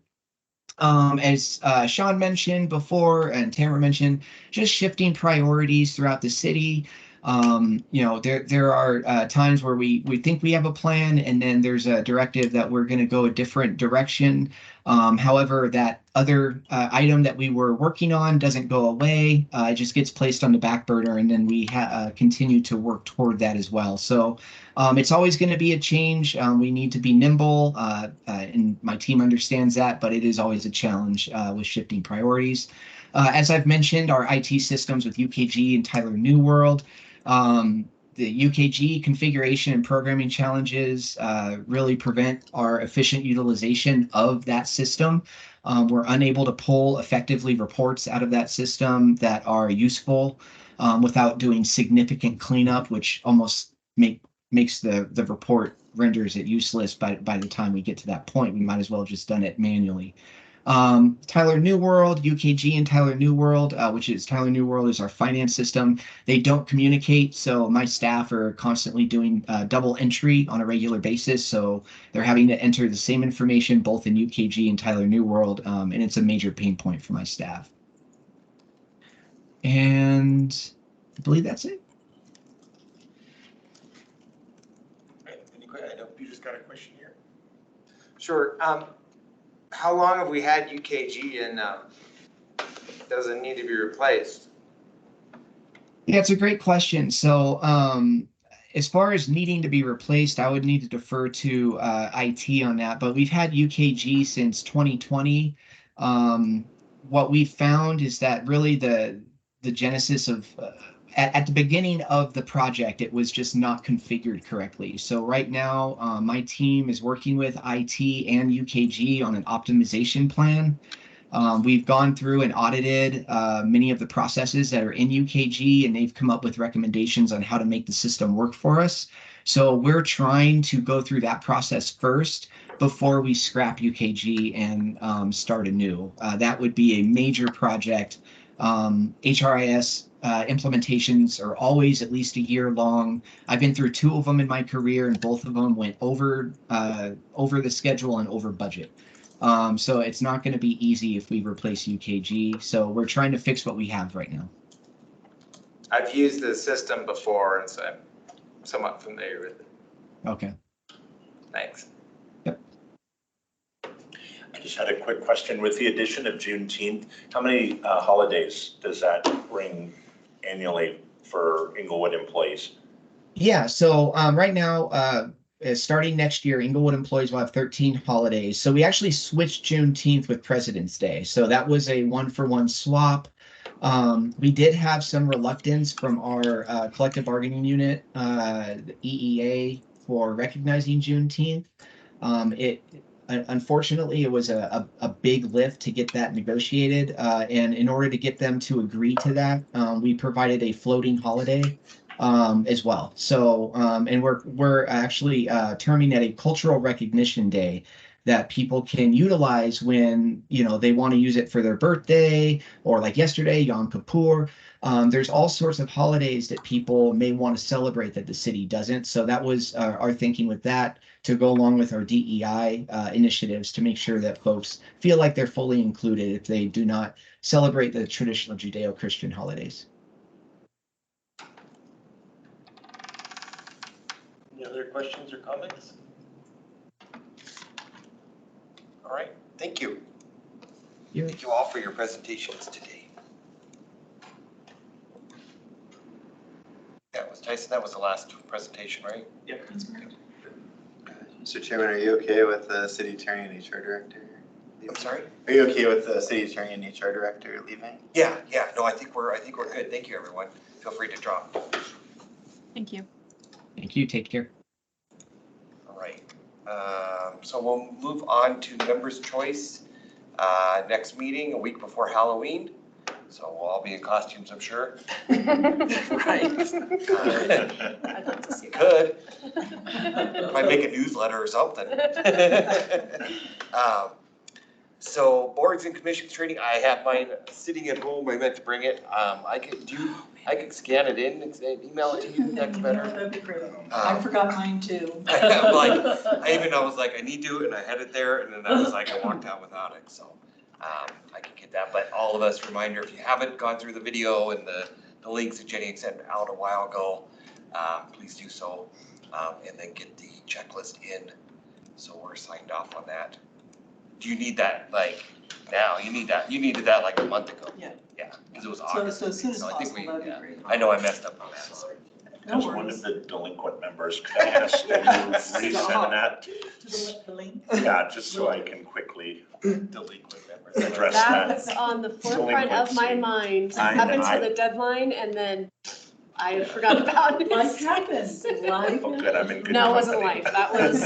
As Sean mentioned before and Tamara mentioned, just shifting priorities throughout the city. There are times where we think we have a plan, and then there's a directive that we're going to go a different direction. However, that other item that we were working on doesn't go away. It just gets placed on the back burner, and then we continue to work toward that as well. So it's always going to be a change. We need to be nimble, and my team understands that, but it is always a challenge with shifting priorities. As I've mentioned, our IT systems with UKG and Tyler New World. The UKG configuration and programming challenges really prevent our efficient utilization of that system. We're unable to pull effectively reports out of that system that are useful without doing significant cleanup, which almost makes the report renders it useless by the time we get to that point. We might as well have just done it manually. Tyler New World, UKG and Tyler New World, Tyler New World is our finance system. They don't communicate, so my staff are constantly doing double entry on a regular basis. So they're having to enter the same information both in UKG and Tyler New World, and it's a major pain point for my staff. And I believe that's it. I know Peter's got a question here. Sure. How long have we had UKG, and does it need to be replaced? Yeah, it's a great question. So as far as needing to be replaced, I would need to defer to IT on that, but we've had UKG since 2020. What we found is that really the genesis of at the beginning of the project, it was just not configured correctly. So right now, my team is working with IT and UKG on an optimization plan. We've gone through and audited many of the processes that are in UKG, and they've come up with recommendations on how to make the system work for us. So we're trying to go through that process first before we scrap UKG and start anew. That would be a major project. HRIS implementations are always at least a year long. I've been through 2 of them in my career, and both of them went over the schedule and over budget. So it's not going to be easy if we replace UKG. So we're trying to fix what we have right now. I've used the system before, and so I'm somewhat familiar with it. Okay. Thanks. I just had a quick question. With the addition of Juneteenth, how many holidays does that bring annually for Inglewood employees? Yeah, so right now, starting next year, Inglewood employees will have 13 holidays. So we actually switched Juneteenth with President's Day. So that was a 1-for-1 swap. We did have some reluctance from our collective bargaining unit, the EEA, for recognizing Juneteenth. Unfortunately, it was a big lift to get that negotiated. And in order to get them to agree to that, we provided a floating holiday as well. So, and we're actually terming it a cultural recognition day that people can utilize when, they want to use it for their birthday, or like yesterday, Yom Kippur. There's all sorts of holidays that people may want to celebrate that the city doesn't. So that was our thinking with that, to go along with our DEI initiatives to make sure that folks feel like they're fully included if they do not celebrate the traditional Judeo-Christian holidays. Any other questions or comments? All right, thank you. Yeah. Thank you all for your presentations today. Yeah, it was Tyson, that was the last presentation, right? Yep. Mr. Chairman, are you okay with the city attorney and HR director? I'm sorry? Are you okay with the city attorney and HR director leaving? Yeah, no, I think we're good. Thank you, everyone. Feel free to drop. Thank you. Thank you. Take care. All right. So we'll move on to members' choice. Next meeting, a week before Halloween. So we'll all be in costumes, I'm sure. Right. I'd love to see that. Could. Might make a newsletter or something. So boards and commissions training, I have mine sitting at home. I meant to bring it. I could scan it in and email it to you. That's better. That'd be great. I forgot mine too. I was like, I need to, and I had it there, and then I was like, I walked out without it, so. I can get that, but all of us, reminder, if you haven't gone through the video and the links that Jenny had sent out a while ago, please do so, and then get the checklist in, so we're signed off on that. Do you need that, like, now? You needed that like a month ago? Yeah. Yeah, because it was August. So as soon as so I think possible, that'd be great. I know I messed up on that, so. No As one of worries. the delinquent members, could I ask that you resend that? To the link. Yeah, just so I can quickly Delinquent members. address That that. was on the forefront of my mind I- up until I- the deadline, and then I forgot about it. Life happens. Life. Oh, good, I'm in good No, it wasn't company. life. That was,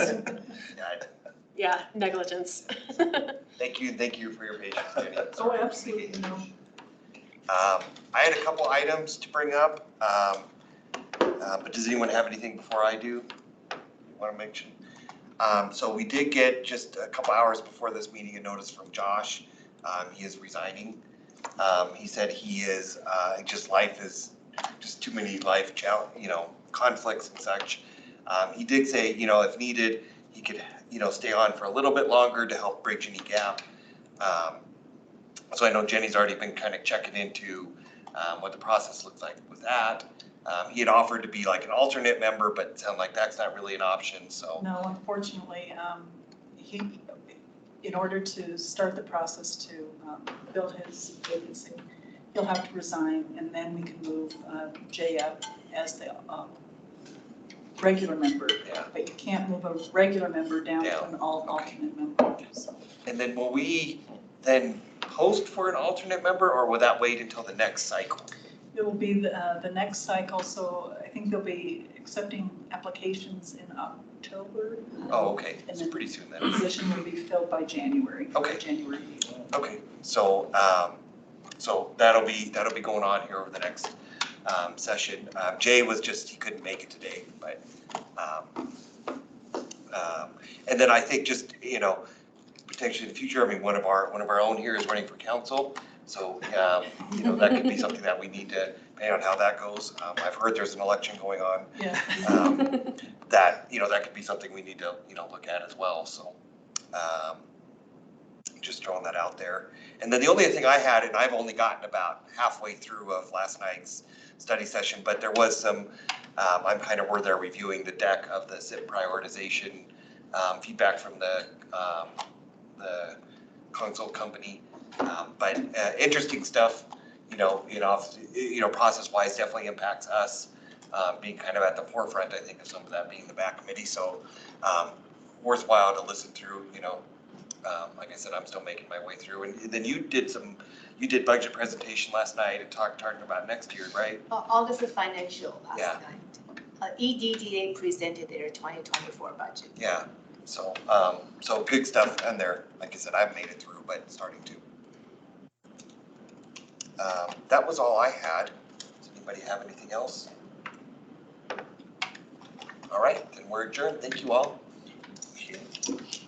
Yeah, negligence. thank you for your patience, Jenny. Oh, absolutely. No. I had a couple items to bring up, but does anyone have anything before I do? You want to mention? So we did get, just a couple hours before this meeting, a notice from Josh. He is resigning. He said he is, life is just too many conflicts and such. He did say, if needed, he could, stay on for a little bit longer to help bridge any gap. So I know Jenny's already been kind of checking into what the process looks like with that. He had offered to be like an alternate member, but it sounded like that's not really an option, so. No, unfortunately, in order to start the process to fill his vacancy, he'll have to resign, and then we can move Jay up as the regular member. Yeah. But you can't move a regular member down to an alternate member. So. And then will we then post for an alternate member, or will that wait until the next cycle? It will be the next cycle, so I think they'll be accepting applications in October. Oh, okay, And so then pretty soon the then. position will be filled by January. Okay. January. Okay, so, that'll be going on here over the next, session. Jay was he couldn't make it today, but, and then I think potentially in the future, one of our own here is running for council. So, that could be something that we need to, depending on how that goes. I've heard there's an election going on. Yeah. That could be something we need to, look at as well, so. Just throwing that out there. And then the only thing I had, and I've only gotten about halfway through of last night's study session, but there was some, I'm kind of where they're reviewing the deck of the SIP prioritization, feedback from the console company. But interesting stuff, process-wise definitely impacts us, being kind of at the forefront, I think, of some of that being the back committee. So worthwhile to listen through, like I said, I'm still making my way through. And then you did budget presentation last night and talking about next year, right? August financial last Yeah. night. EDDA presented their 2024 budget. Yeah, so good stuff in there. Like I said, I've made it through, but starting to. That was all I had. Does anybody have anything else? All right, then we're adjourned. Thank you all. Thank you.